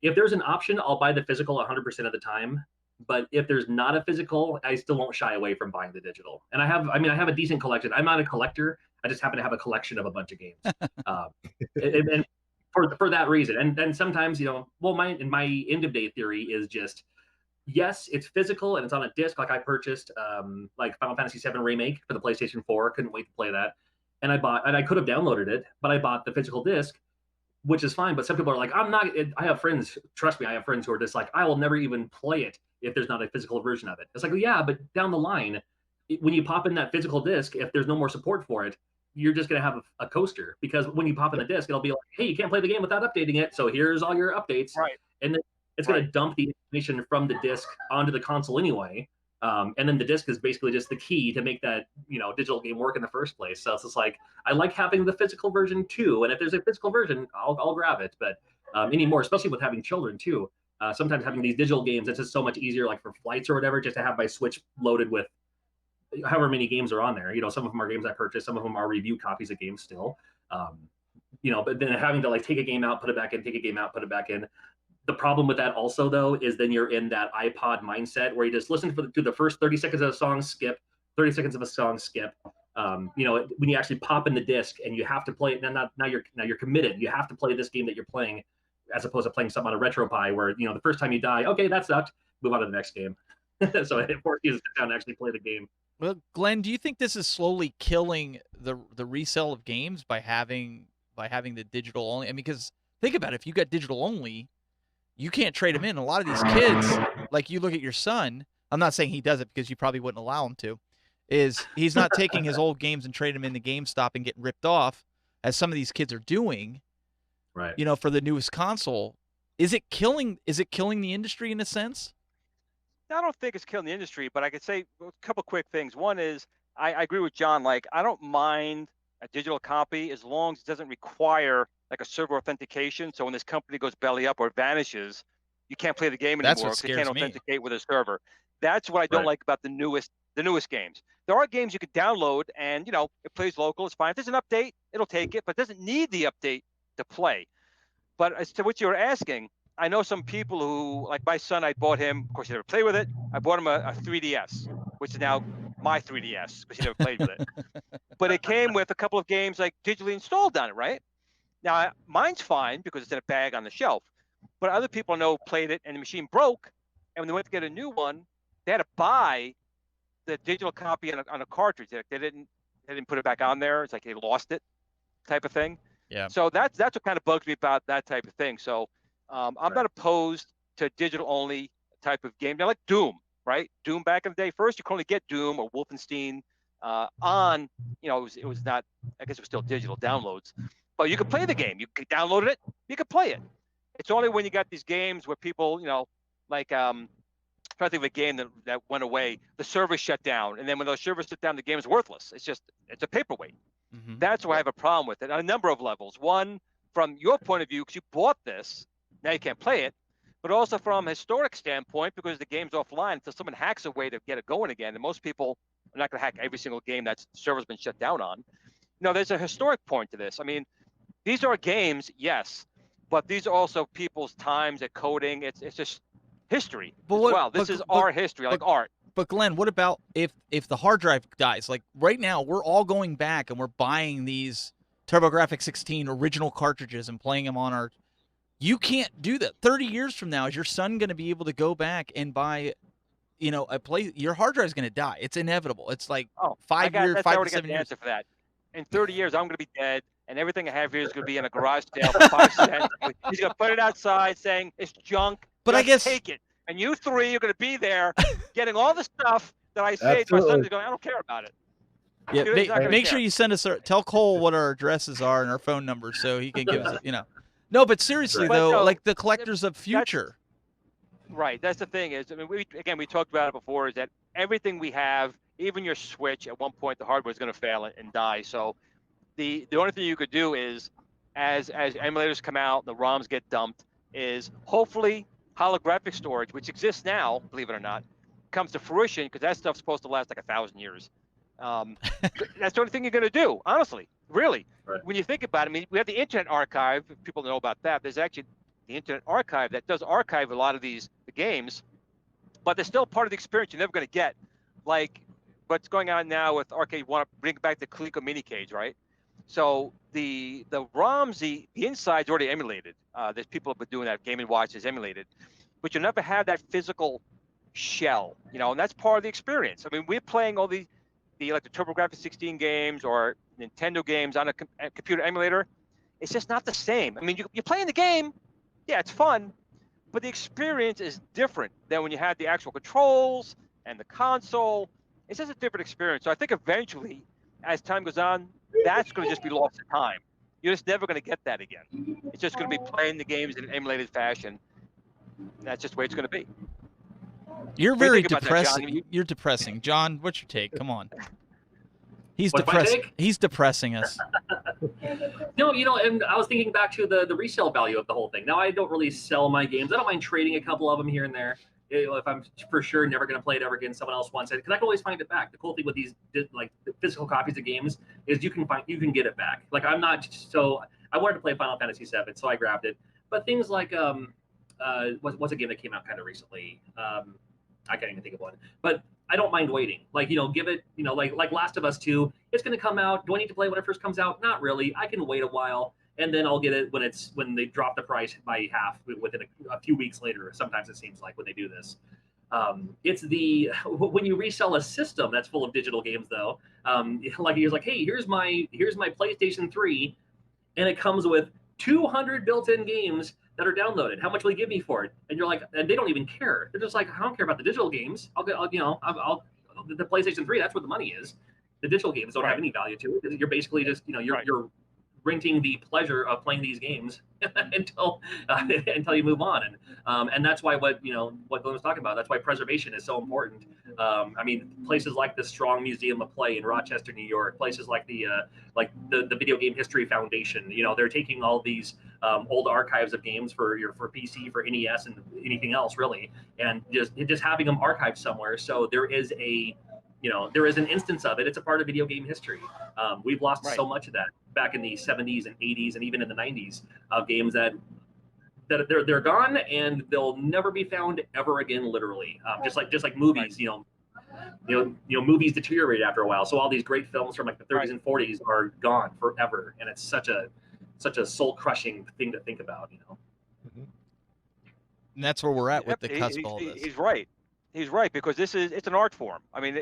If there's an option, I'll buy the physical 100% of the time. But if there's not a physical, I still won't shy away from buying the digital. And I have a decent collection. I'm not a collector. I just happen to have a collection of a bunch of games. And for that reason. And then sometimes, you know, well, my end of day theory is just, yes, it's physical and it's on a disc. Like I purchased like Final Fantasy VII Remake for the PlayStation 4. Couldn't wait to play that. And I could have downloaded it, but I bought the physical disc, which is fine. But some people are like, I have friends, trust me, I have friends who are just like, I will never even play it if there's not a physical version of it. It's like, well, yeah, but down the line, when you pop in that physical disc, if there's no more support for it, you're just going to have a coaster, because when you pop in the disc, it'll be like, hey, you can't play the game without updating it. So here's all your updates. Right. And then it's going to dump the information from the disc onto the console anyway. And then the disc is basically just the key to make that, you know, digital game work in the first place. So it's just like, I like having the physical version too. And if there's a physical version, I'll grab it. But anymore, especially with having children too, sometimes having these digital games, it's just so much easier, like for flights or whatever, just to have my Switch loaded with however many games are on there. You know, some of them are games I purchased, some of them are review copies of games still. You know, but then having to like take a game out, put it back in, take a game out, put it back in. The problem with that also, though, is then you're in that iPod mindset where you just listen to the first 30 seconds of a song, skip, 30 seconds of a song, skip. You know, when you actually pop in the disc and you have to play it, now you're committed. You have to play this game that you're playing, as opposed to playing something on a RetroPie where, you know, the first time you die, okay, that sucked, move on to the next game. So it forces you to sit down and actually play the game. Well, Glenn, do you think this is slowly killing the resale of games by having the digital only? I mean, because think about it, if you got digital only, you can't trade them in. A lot of these kids, like you look at your son, I'm not saying he does it because you probably wouldn't allow him to, is he's not taking his old games and trading them into GameStop and getting ripped off, as some of these kids are doing, right? You know, for the newest console. Is it killing the industry in a sense? I don't think it's killing the industry, but I could say a couple quick things. One is I agree with John. Like, I don't mind a digital copy as long as it doesn't require like a server authentication. So when this company goes belly up or vanishes, you can't play the game That's anymore what because you can't scares me. authenticate with a server. That's what I don't like about the newest games. There are games you could download and, you know, it plays local. It's fine. If there's an update, it'll take it, but it doesn't need the update to play. But as to what you were asking, I know some people who, like my son, I bought him, of course, he never played with it. I bought him a 3DS, which is now my 3DS because he never played with it. But it came with a couple of games like digitally installed on it, right? Now, mine's fine because it's in a bag on the shelf. But other people I know played it and the machine broke. And when they went to get a new one, they had to buy the digital copy on a cartridge. They didn't put it back on there. It's like they lost it, type of thing. Yeah. So that's what kind of bugs me about that type of thing. So I'm not opposed to digital only type of game. Now, like Doom, right? Doom back in the day. First, you could only get Doom or Wolfenstein on, you know, it was not, I guess it was still digital downloads, but you could play the game. You could download it. You could play it. It's only when you got these games where people, you know, like trying to think of a game that went away, the server shut down, and then when those servers shut down, the game is worthless. It's a paperweight. Mm-hmm. That's why I have a problem with it on a number of levels. One, from your point of view, because you bought this, now you can't play it, but also from a historic standpoint, because the game's offline until someone hacks a way to get it going again. And most people are not going to hack every single game that server's been shut down on. No, there's a historic point to this. I mean, these are games, yes, but these are also people's times at coding. It's just history as well. This is our history, like art. But Glenn, what about if the hard drive dies? Like right now, we're all going back and we're buying these TurboGrafx 16 original cartridges and playing them on our. You can't do that. 30 years from now, is your son going to be able to go back and buy, you know, your hard drive is going to die. It's inevitable. It's like 5 years, 5 to 7 years. Answer for that. In 30 years, I'm going to be dead, and everything I have here is going to be in a garage sale for 5 cents. He's going to put it outside saying it's junk. But I guess take it. And you three are going to be there getting all the stuff that I saved. My son's going, I don't care about it. Yeah, make sure you send us. Tell Cole what our addresses are and our phone numbers so he can give us. You know, no, but seriously though, like the collectors of future. Right. That's the thing is, I mean, we talked about it before. Is that everything we have, even your Switch, at one point the hardware is going to fail and die. So the only thing you could do is, as emulators come out, the ROMs get dumped, is hopefully holographic storage, which exists now, believe it or not, comes to fruition, because that stuff's supposed to last like 1,000 years. That's the only thing you're going to do, honestly, really. Right. When you think about it, I mean, we have the Internet Archive. If people know about that, there's actually the Internet Archive that does archive a lot of the games, but they're still part of the experience you're never going to get. Like what's going on now with Arcade, want to bring back the NeoGeo Mini cage, right? So the ROMs, the inside's already emulated. There's people who have been doing that. Game & Watch is emulated, but you'll never have that physical shell, you know, and that's part of the experience. I mean, we're playing all the like the TurboGrafx 16 games or Nintendo games on a computer emulator. It's just not the same. I mean, you're playing the game, yeah, it's fun, but the experience is different than when you have the actual controls and the console. It's just a different experience. So I think eventually, as time goes on, that's going to just be lost to time. You're just never going to get that again. It's just going to be playing the games in an emulated fashion. That's just the way it's going to be. You're very depressing. You're depressing. John, what's your take? Come on. He's depressing. He's depressing us. No, you know, and I was thinking back to the resale value of the whole thing. Now, I don't really sell my games. I don't mind trading a couple of them here and there. You know, if I'm for sure never going to play it ever again, someone else wants it, because I can always find it back. The cool thing with these like the physical copies of games is you can get it back. Like I wanted to play Final Fantasy VII, so I grabbed it. But things like what's a game that came out kind of recently? I can't even think of one. But I don't mind waiting. Like, you know, give it, you know, like Last of Us 2, it's going to come out. Do I need to play when it first comes out? Not really. I can wait a while, and then I'll get it when they drop the price by half within a few weeks later. Sometimes it seems like when they do this. It's when you resell a system that's full of digital games, though. Like you're like, hey, here's my PlayStation 3, and it comes with 200 built-in games that are downloaded. How much will you give me for it? And you're like, and they don't even care. They're just like, I don't care about the digital games. The PlayStation 3. That's where the money is. The digital games don't have any value to it. You're basically just, you know, you're renting the pleasure of playing these games until you move on. And that's why what Glenn was talking about. That's why preservation is so important. I mean, places like the Strong Museum of Play in Rochester, New York, places like the Video Game History Foundation. They're taking all these old archives of games for PC, for NES, and anything else really, and just having them archived somewhere. So there is an instance of it. It's a part of video game history. We've lost so much of that back in the 70s and 80s and even in the 90s of games that they're gone and they'll never be found ever again, literally. Just like movies, movies deteriorate after a while. So all these great films from like the 30s and 40s are gone forever, and it's such a soul crushing thing to think about. And that's where we're at with the cusp of all this. He's right. He's right, because it's an art form. I mean,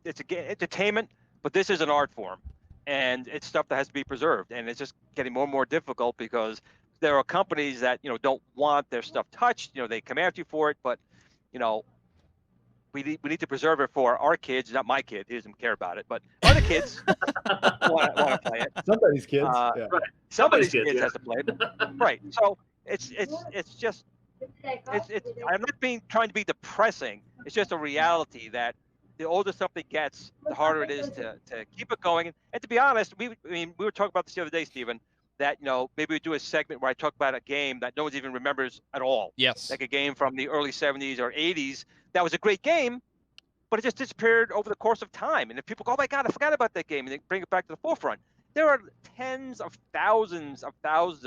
it's entertainment, but this is an art form, and it's stuff that has to be preserved, and it's just getting more and more difficult because there are companies that don't want their stuff touched. They come after you for it, but we need to preserve it for our kids, not my kid. He doesn't care about it, but other kids want to play it. Somebody's kids. Right. Somebody's kids has to play it. Right. So it's just. I'm not trying to be depressing. It's just a reality that the older something gets, the harder it is to keep it going. And to be honest, we were talking about this the other day, Stephen, that maybe we do a segment where I talk about a game that no one even remembers at all. Yes. Like a game from the early 70s or 80s that was a great game, but it just disappeared over the course of time. And if people go, oh my God, I forgot about that game, and they bring it back to the forefront. There are tens of thousands of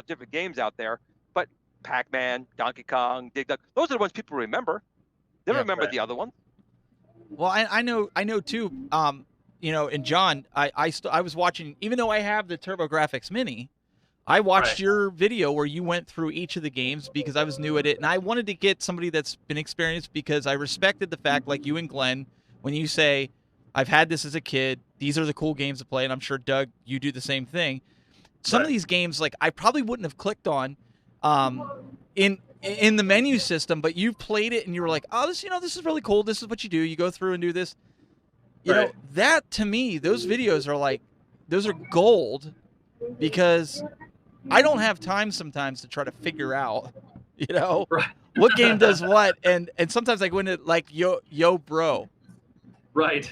different games out there, but Pac-Man, Donkey Kong, Dig Dug, those are the ones people remember. They don't remember the other ones. Well, I know too. And John, I was watching, even though I have the TurboGrafx Mini, I watched your video where you went through each of the games because I was new at it, and I wanted to get somebody that's been experienced because I respected the fact, like you and Glenn, when you say, I've had this as a kid, these are the cool games to play, and I'm sure, Doug, you do the same thing. Some of these games, like, I probably wouldn't have clicked on in the menu system, but you played it and you were like, oh, this is really cool. This is what you do. You go through and do this. You know, that to me, those videos are like, those are gold, because I don't have time sometimes to try to figure out, what game does what. And sometimes I go into like, yo bro. Right.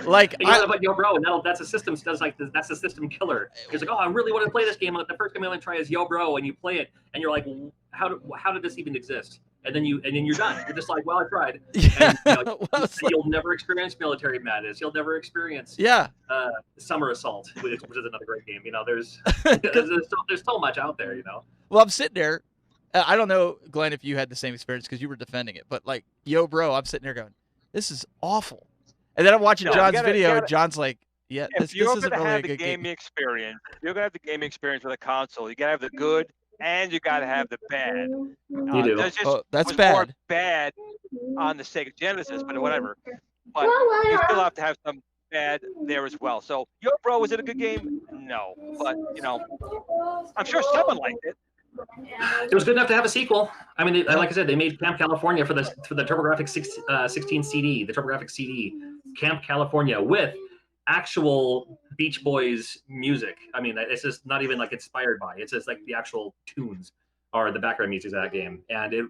Like, you know about Yo Bro, and that's a system. That's a system killer. It's like, oh, I really want to play this game. The first game I want to try is Yo Bro, and you play it, and you're like, how did this even exist? And then you're done. You're just like, well, I tried. Yeah. And, you'll never experience Military Madness. You'll never experience Summer Assault, which is another great game. There's so much out there. Well, I'm sitting there. I don't know, Glenn, if you had the same experience because you were defending it, but like, Yo Bro, I'm sitting there going, this is awful. And then I'm watching John's video, and John's like, yeah, this isn't really a good game. Experience, you're going to have the gaming experience with a console. You got to have the good, and you got to have the bad. You do. That's bad. More bad on the Sega Genesis, but whatever. But you still have to have some bad there as well. So, Yo Bro, was it a good game? No. But, I'm sure someone liked it. It was good enough to have a sequel. I mean, like I said, they made Camp California for the TurboGrafx 16 CD, the TurboGrafx CD, Camp California, with actual Beach Boys music. I mean, it's just not even like inspired by. It's just like the actual tunes are the background music of that game. And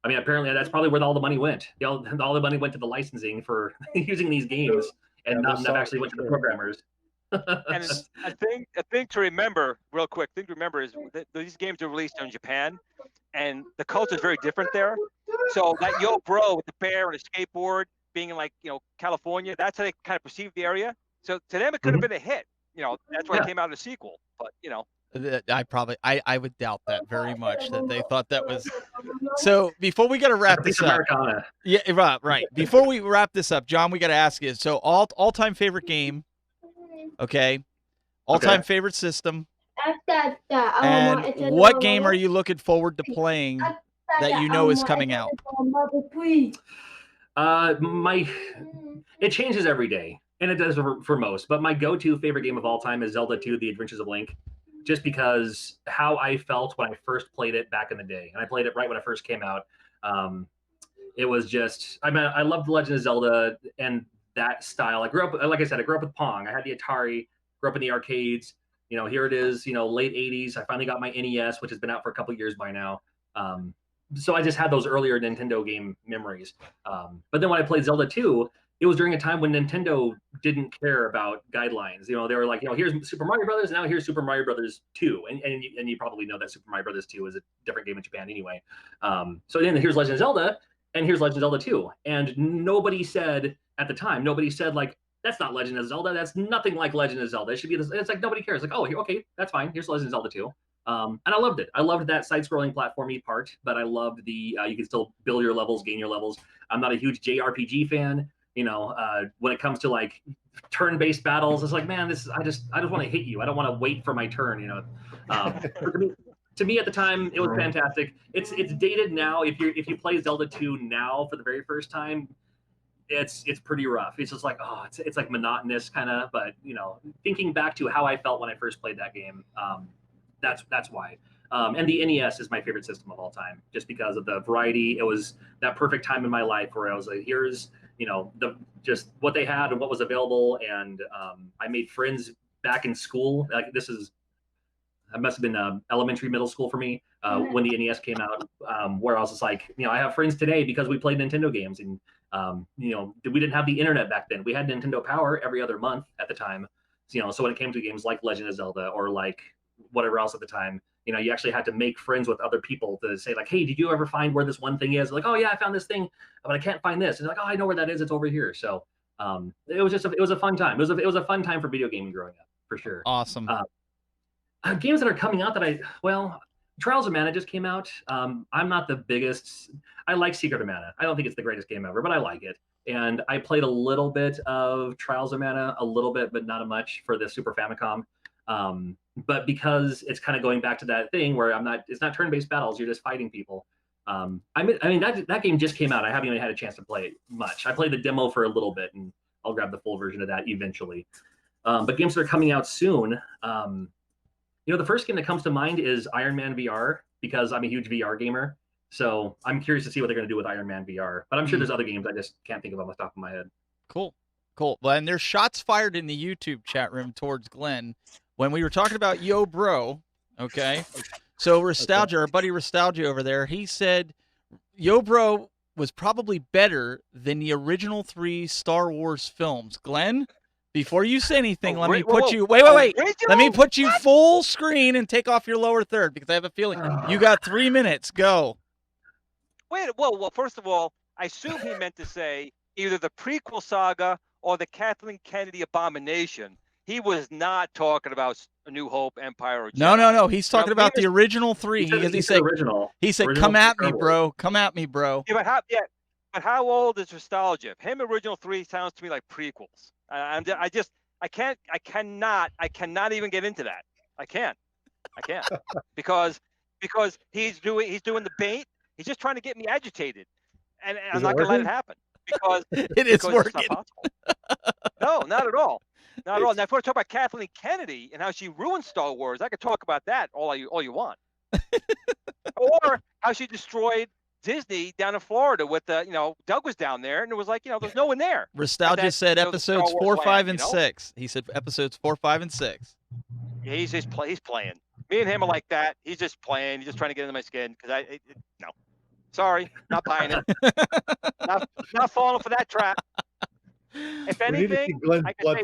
apparently that's probably where all the money went. All the money went to the licensing for using these games, and not enough actually went to the programmers. And a thing to remember, real quick, is that these games are released in Japan, and the culture is very different there. So that Yo Bro with the bear and a skateboard being in California, that's how they kind of perceive the area. So to them, it could have been a hit. That's why it came out as a sequel. But I would doubt that very much, that they thought that was. So before we got to wrap this up, right. Before we wrap this up, John, we got to ask you. So all-time favorite game. Okay. All-time favorite system. And what game are you looking forward to playing that is coming out? It changes every day, and it does for most. But my go-to favorite game of all time is Zelda 2: The Adventures of Link, just because how I felt when I first played it back in the day, and I played it right when it first came out. It was just, I loved The Legend of Zelda and that style. I grew up, like I said, with Pong. I had the Atari, grew up in the arcades. here it is, late 80s. I finally got my NES, which has been out for a couple years by now. So I just had those earlier Nintendo game memories. But then when I played Zelda 2, it was during a time when Nintendo didn't care about guidelines. They were like, here's Super Mario Brothers, now here's Super Mario Brothers 2. And you probably know that Super Mario Brothers 2 is a different game in Japan anyway. So then here's Legend of Zelda, and here's Legend of Zelda 2. And nobody said, at the time, like, that's not Legend of Zelda. That's nothing like Legend of Zelda. It should be this. It's like nobody cares. Like, oh, okay, that's fine. Here's Legend of Zelda 2. And I loved it. I loved that side-scrolling platformy part, but I loved the you can still build your levels, gain your levels. I'm not a huge JRPG fan. When it comes to like turn-based battles, it's like, man, I just want to hit you. I don't want to wait for my turn. To me at the time, it was fantastic. It's dated now. If you play Zelda 2 now for the very first time, it's pretty rough. It's just like, it's like monotonous kind of. But thinking back to how I felt when I first played that game, that's why. And the NES is my favorite system of all time, just because of the variety. It was that perfect time in my life where I was like, here's just what they had and what was available, and I made friends back in school. Like I must have been elementary, middle school for me when the NES came out, where I was just like, I have friends today because we played Nintendo games, and we didn't have the internet back then. We had Nintendo Power every other month at the time. So when it came to games like Legend of Zelda or like whatever else at the time, you actually had to make friends with other people to say like, hey, did you ever find where this one thing is? Like, oh yeah, I found this thing, but I can't find this. And like, oh, I know where that is. It's over here. So it was a fun time. It was a fun time for video gaming growing up, for sure. Awesome. Games that are coming out Trials of Mana just came out. I'm not the biggest. I like Secret of Mana. I don't think it's the greatest game ever, but I like it. And I played a little bit of Trials of Mana, but not much for the Super Famicom. But because it's kind of going back to that thing where it's not turn-based battles, you're just fighting people. I mean that game just came out. I haven't even had a chance to play it much. I played the demo for a little bit, and I'll grab the full version of that eventually. But games that are coming out soon, the first game that comes to mind is Iron Man VR, because I'm a huge VR gamer. So I'm curious to see what they're going to do with Iron Man VR. But I'm sure there's other games I just can't think of off the top of my head. Cool. Well, and there's shots fired in the YouTube chat room towards Glenn when we were talking about Yo Bro. Okay. So Nostalgia, our buddy Nostalgia over there, he said Yo Bro was probably better than the original 3 Star Wars films. Glenn, before you say anything, let me put you. Wait. Let me put you full screen and take off your lower third, because I have a feeling you got 3 minutes. Go. Wait. Well. First of all, I assume he meant to say either the prequel saga or the Kathleen Kennedy abomination. He was not talking about A New Hope, Empire, or Jedi. No. He's talking about the original 3. He said, original. He said, original "Come at me, bro. Come at me, bro." Yeah, but how old is Nostalgia? Him original 3 sounds to me like prequels. I cannot even get into that. I can't because he's doing the bait. He's just trying to get me agitated, and I'm not going to let it happen because it's working. It's not possible. No, not at all. Not at all. Now, if we're talking about Kathleen Kennedy and how she ruined Star Wars, I could talk about that all you want. Or how she destroyed Disney down in Florida with Doug was down there and it was like, there's no one there. Nostalgia said episodes 4, 5, and 6. He said episodes 4, 5, and 6. Yeah, he's playing. Me and him are like that. He's just playing. He's just trying to get into my skin because no. Sorry, not buying it. not falling for that trap. If anything, I can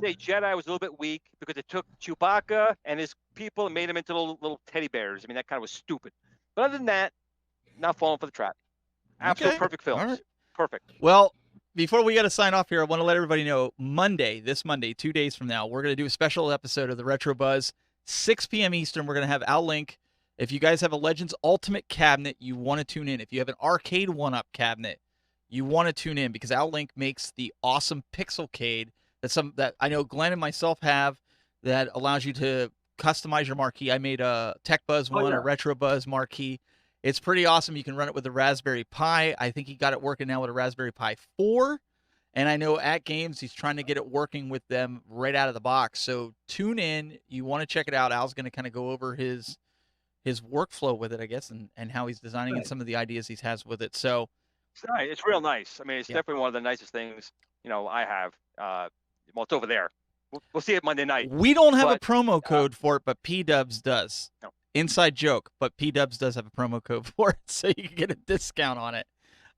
say Jedi was a little bit weak because it took Chewbacca and his people and made them into little teddy bears. I mean, that kind of was stupid. But other than that, not falling for the trap. Absolute perfect films. Right. Perfect. Well, before we got to sign off here, I want to let everybody know this Monday, 2 days from now, we're going to do a special episode of the Retro Buzz, 6 p.m. Eastern. We're going to have Al Link. If you guys have a Legends Ultimate cabinet, you want to tune in. If you have an Arcade 1-Up cabinet, you want to tune in, because Al Link makes the awesome Pixelcade that I know Glenn and myself have, that allows you to customize your marquee. I made a Tech Buzz one, a Retro Buzz marquee. It's pretty awesome. You can run it with a Raspberry Pi. I think he got it working now with a Raspberry Pi 4. And I know at Games, he's trying to get it working with them right out of the box. So tune in. You want to check it out. Al's going to kind of go over his workflow with it, I guess, and how he's designing and some of the ideas he has with it. So it's nice. It's real nice. I mean, it's definitely one of the nicest things, I have. Well, it's over there. We'll see it Monday night. We don't have a But, promo code for it, but P-Dubs does. No. Inside joke, but P-Dubs does have a promo code for it, so you can get a discount on it.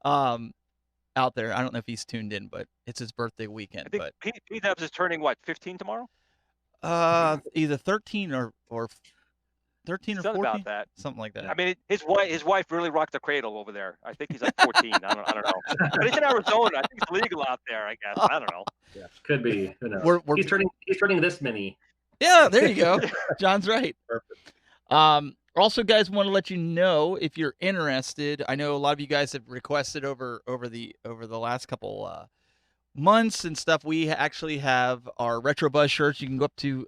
Out there, I don't know if he's tuned in, but it's his birthday weekend. I think P-Dubs is turning what, 15 tomorrow? Either 13 or 13 or 14, about that. something like that. I mean, his wife really rocked the cradle over there. I think he's like 14. I don't know. But he's in Arizona. I think it's legal out there. I guess. I don't know. Yeah, could be. Who knows? He's turning this mini. Yeah, there you go. John's right. Perfect. Also, guys, want to let you know if you're interested. I know a lot of you guys have requested over the last couple months and stuff. We actually have our Retro Buzz shirts. You can go up to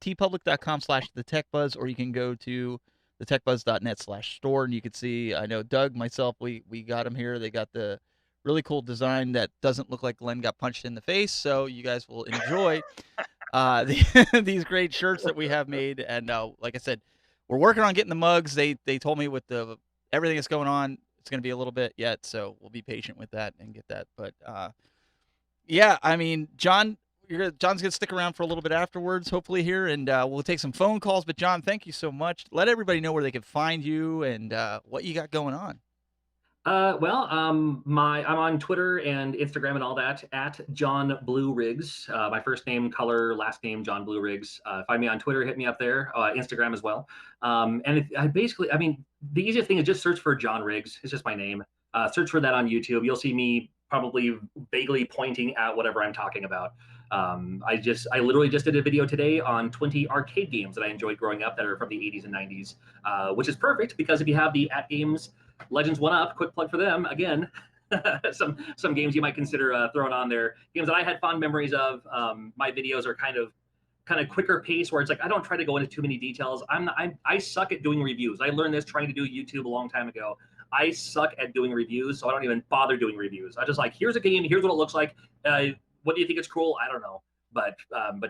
tpublic.com/thetechbuzz, or you can go to thetechbuzz.net/store, and you can see, I know Doug, myself, we got them here. They got the really cool design that doesn't look like Glenn got punched in the face, so you guys will enjoy these great shirts that we have made. And like I said, we're working on getting the mugs. They told me with everything that's going on, it's going to be a little bit yet, so we'll be patient with that and get that. But yeah, I mean, John's going to stick around for a little bit afterwards, hopefully here, and we'll take some phone calls. But John, thank you so much. Let everybody know where they can find you and what you got going on. I'm on Twitter and Instagram and all that at John Blue Riggs. My first name, color, last name, John Blue Riggs. Find me on Twitter, hit me up there. Instagram as well. And the easiest thing is just search for John Riggs. It's just my name. Search for that on YouTube. You'll see me probably vaguely pointing at whatever I'm talking about. I literally just did a video today on 20 arcade games that I enjoyed growing up that are from the 80s and 90s, which is perfect because if you have the @games Legends 1-Up, quick plug for them again. some games you might consider throwing on there. Games that I had fond memories of. My videos are kind of quicker pace where it's like I don't try to go into too many details. I suck at doing reviews. I learned this trying to do YouTube a long time ago. I suck at doing reviews, so I don't even bother doing reviews. I just like, here's a game, here's what it looks like. What do you think it's cool? I don't know, but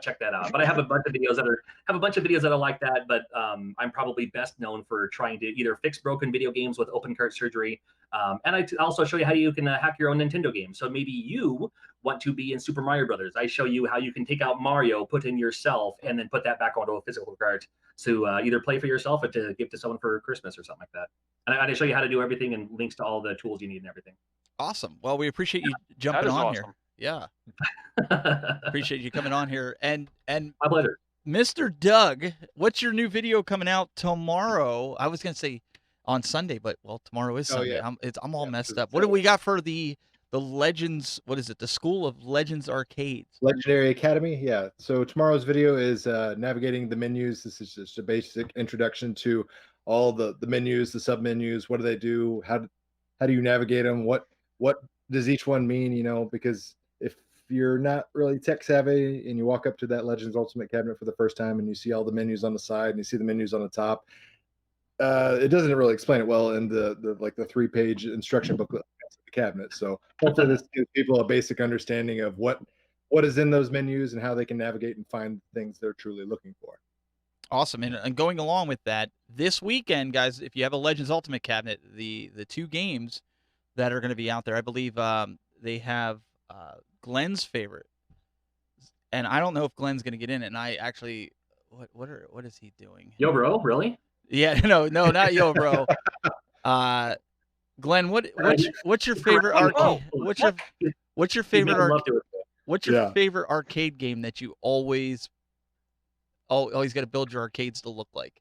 check that out. But I have a bunch of videos that are like that. But I'm probably best known for trying to either fix broken video games with open cart surgery, and I also show you how you can hack your own Nintendo game. So maybe you want to be in Super Mario Brothers. I show you how you can take out Mario, put in yourself, and then put that back onto a physical cart to either play for yourself or to give to someone for Christmas or something like that. And I show you how to do everything and links to all the tools you need and everything. Awesome. Well, we appreciate you jumping on awesome. here. Yeah. Appreciate you coming on here. And my pleasure. Mr. Doug, what's your new video coming out tomorrow? I was going to say on Sunday, but tomorrow is Sunday. Yeah. I'm all messed up. What do we got for the Legends? What is it? The School of Legends Arcades. Legendary Academy. Yeah. So tomorrow's video is navigating the menus. This is just a basic introduction to all the menus, the sub menus. What do they do? How do you navigate them? What does each one mean? Because if you're not really tech savvy and you walk up to that Legends Ultimate cabinet for the first time and you see all the menus on the side and you see the menus on the top, it doesn't really explain it well in the 3-page instruction booklet of the cabinet. So hopefully this gives people a basic understanding of what is in those menus and how they can navigate and find things they're truly looking for. Awesome. And going along with that, this weekend, guys, if you have a Legends Ultimate cabinet, the 2 games that are going to be out there, I believe they have Glenn's favorite, and I don't know if Glenn's going to get in it. And I actually, what is he doing? Yo, bro, really? Yeah, no, not yo, bro. Glenn, what's your favorite arcade? What's your favorite favorite arcade game that you always got to build your arcades to look like?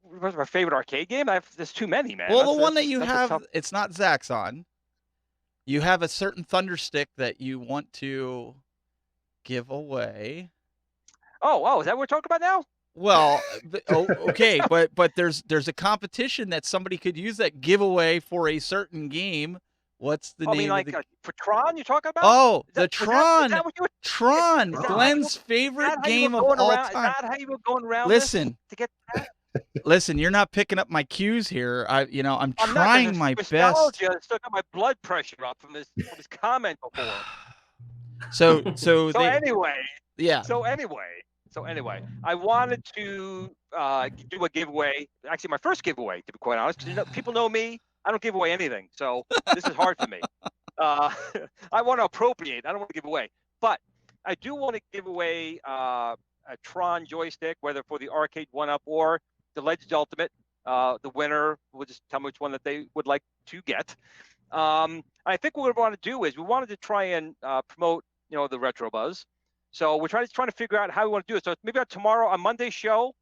What's my favorite arcade game? There's too many, man. Well, the one that you have, it's not Zaxxon. You have a certain Thunder Stick that you want to give away. Oh, is that what we're talking about now? Well, okay, but there's a competition that somebody could use that giveaway for a certain game. What's the name? I mean, for Tron you're talking about? Oh, Tron. Is that what Tron, Glenn's favorite game of all time. Is that how you were going around? Listen, to get that? Listen, you're not picking up my cues here. I'm trying my best. Nostalgia still got my blood pressure up from this comment before. So anyway, yeah. So anyway, I wanted to do a giveaway. Actually, my first giveaway, to be quite honest, because people know me. I don't give away anything, so this is hard for me. I want to appropriate. I don't want to give away. But I do want to give away a Tron joystick, whether for the arcade 1-up or the Legends Ultimate. The winner will just tell me which one that they would like to get. I think what we want to do is we wanted to try and promote, the retro buzz. So we're trying to figure out how we want to do it. So maybe tomorrow, on Monday's show,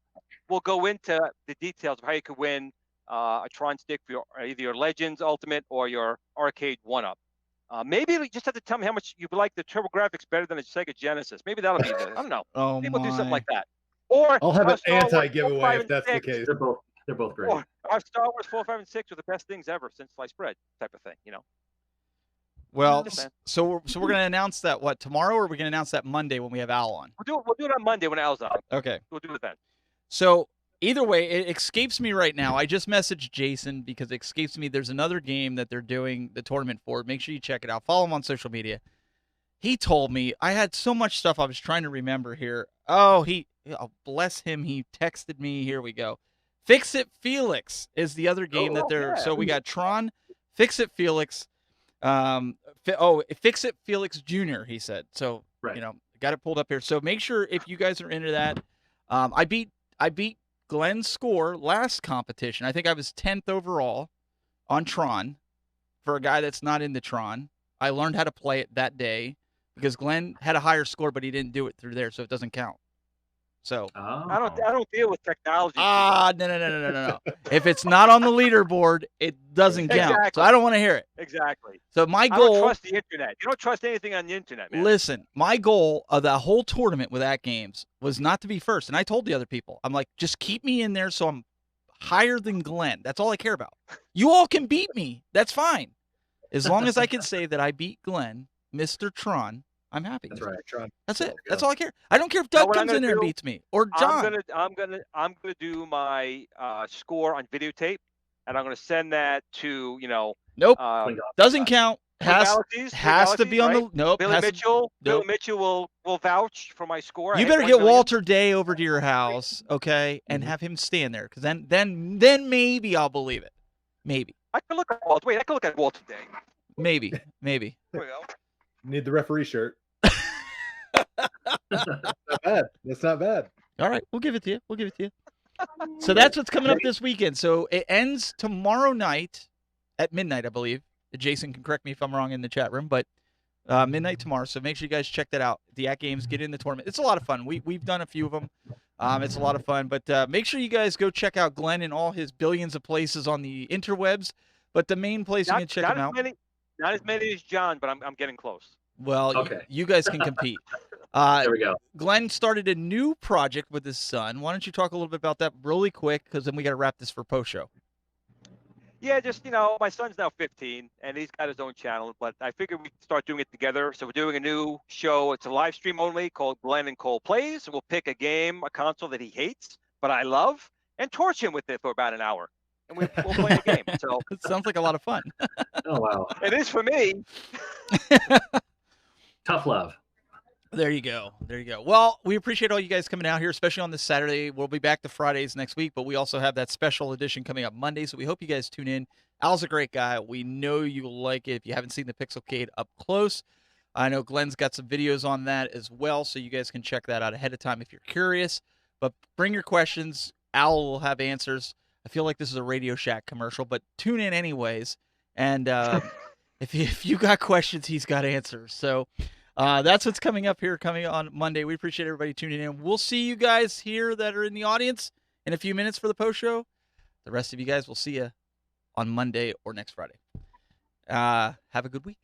we'll go into the details of how you could win a Tron stick for either your Legends Ultimate or your arcade 1-up. Maybe you just have to tell me how much you like the TurboGrafx better than a Sega Genesis. Maybe that'll be the, I don't know. Oh, Maybe we'll do something my. like that. Or I'll have an Star Wars 4, anti-giveaway 5, if and that's the 6. case. They're both great. Or our Star Wars 4, 5, and 6 were the best things ever since sliced bread type of thing, Well, Just saying. so we're going to announce that, what, tomorrow, or are we going to announce that Monday when we have Al on? We'll do it on Monday when Al's on. Okay. We'll do it then. So either way, it escapes me right now. I just messaged Jason because it escapes me. There's another game that they're doing the tournament for. Make sure you check it out. Follow him on social media. He told me, I had so much stuff I was trying to remember here. Oh, bless him. He texted me. Here we go. Fix It Felix is the other game that they're. Yeah. So we got Tron, Fix It Felix. Fix It Felix Jr. He said. So Right. got it pulled up here. So make sure if you guys are into that. I beat Glenn's score last competition. I think I was 10th overall on Tron for a guy that's not into Tron. I learned how to play it that day because Glenn had a higher score, but he didn't do it through there, so it doesn't count. So I don't deal with technology. no. If it's not on the leaderboard, it doesn't count. Exactly. So I don't want to hear it. Exactly. So my I goal. don't trust the internet. You don't trust anything on the internet, man. Listen, my goal of the whole tournament with At Games was not to be first. And I told the other people, I'm like, just keep me in there so I'm higher than Glenn. That's all I care about. You all can beat me. That's fine. As long as I can say that I beat Glenn, Mr. Tron, I'm happy. That's right. Tron. That's it. There we That's go. all I care. I don't care if Doug what I'm comes in gonna there and do- beats me or John. I'm gonna do my score on videotape, and I'm gonna send that to Nope. Cleaned up. Doesn't count. Has to be on the nope. Billy has to- Mitchell. Billy nope. Mitchell will vouch for my score. You better get Walter Day over to your house, okay, and have him stand there, because then maybe I'll believe it. Maybe. I can look at Walter. Wait, I can look at Walter Day. Maybe. There we go. Need the referee shirt. Not bad. That's not bad. All right, we'll give it to you. So that's what's coming up this weekend. So it ends tomorrow night at midnight, I believe. Jason can correct me if I'm wrong in the chat room, but midnight tomorrow. So make sure you guys check that out. The At Games, get in the tournament. It's a lot of fun. We've done a few of them. It's a lot of fun. But make sure you guys go check out Glenn in all his billions of places on the interwebs. But the main place you can check him out. Not as many as John, but I'm getting close. Well, Okay. you guys can compete. There we go. Glenn started a new project with his son. Why don't you talk a little bit about that really quick, because then we got to wrap this for post-show. Yeah, just my son's now 15 and he's got his own channel, but I figured we'd start doing it together. So we're doing a new show. It's a live stream only called Glenn and Cole Plays. We'll pick a game, a console that he hates, but I love, and torch him with it for about an hour. And we'll play the game. So It sounds like a lot of fun. Oh wow. it is for me. Tough love. There you go. Well, we appreciate all you guys coming out here, especially on this Saturday. We'll be back to Fridays next week, but we also have that special edition coming up Monday, so we hope you guys tune in. Al's a great guy. We know you'll like it if you haven't seen the Pixelcade up close. I know Glenn's got some videos on that as well, so you guys can check that out ahead of time if you're curious. But bring your questions. Al will have answers. I feel like this is a Radio Shack commercial, but tune in anyways. And if you got questions, he's got answers. So that's what's coming up here, coming on Monday. We appreciate everybody tuning in. We'll see you guys here that are in the audience in a few minutes for the post show. The rest of you guys, we'll see you on Monday or next Friday. Have a good week.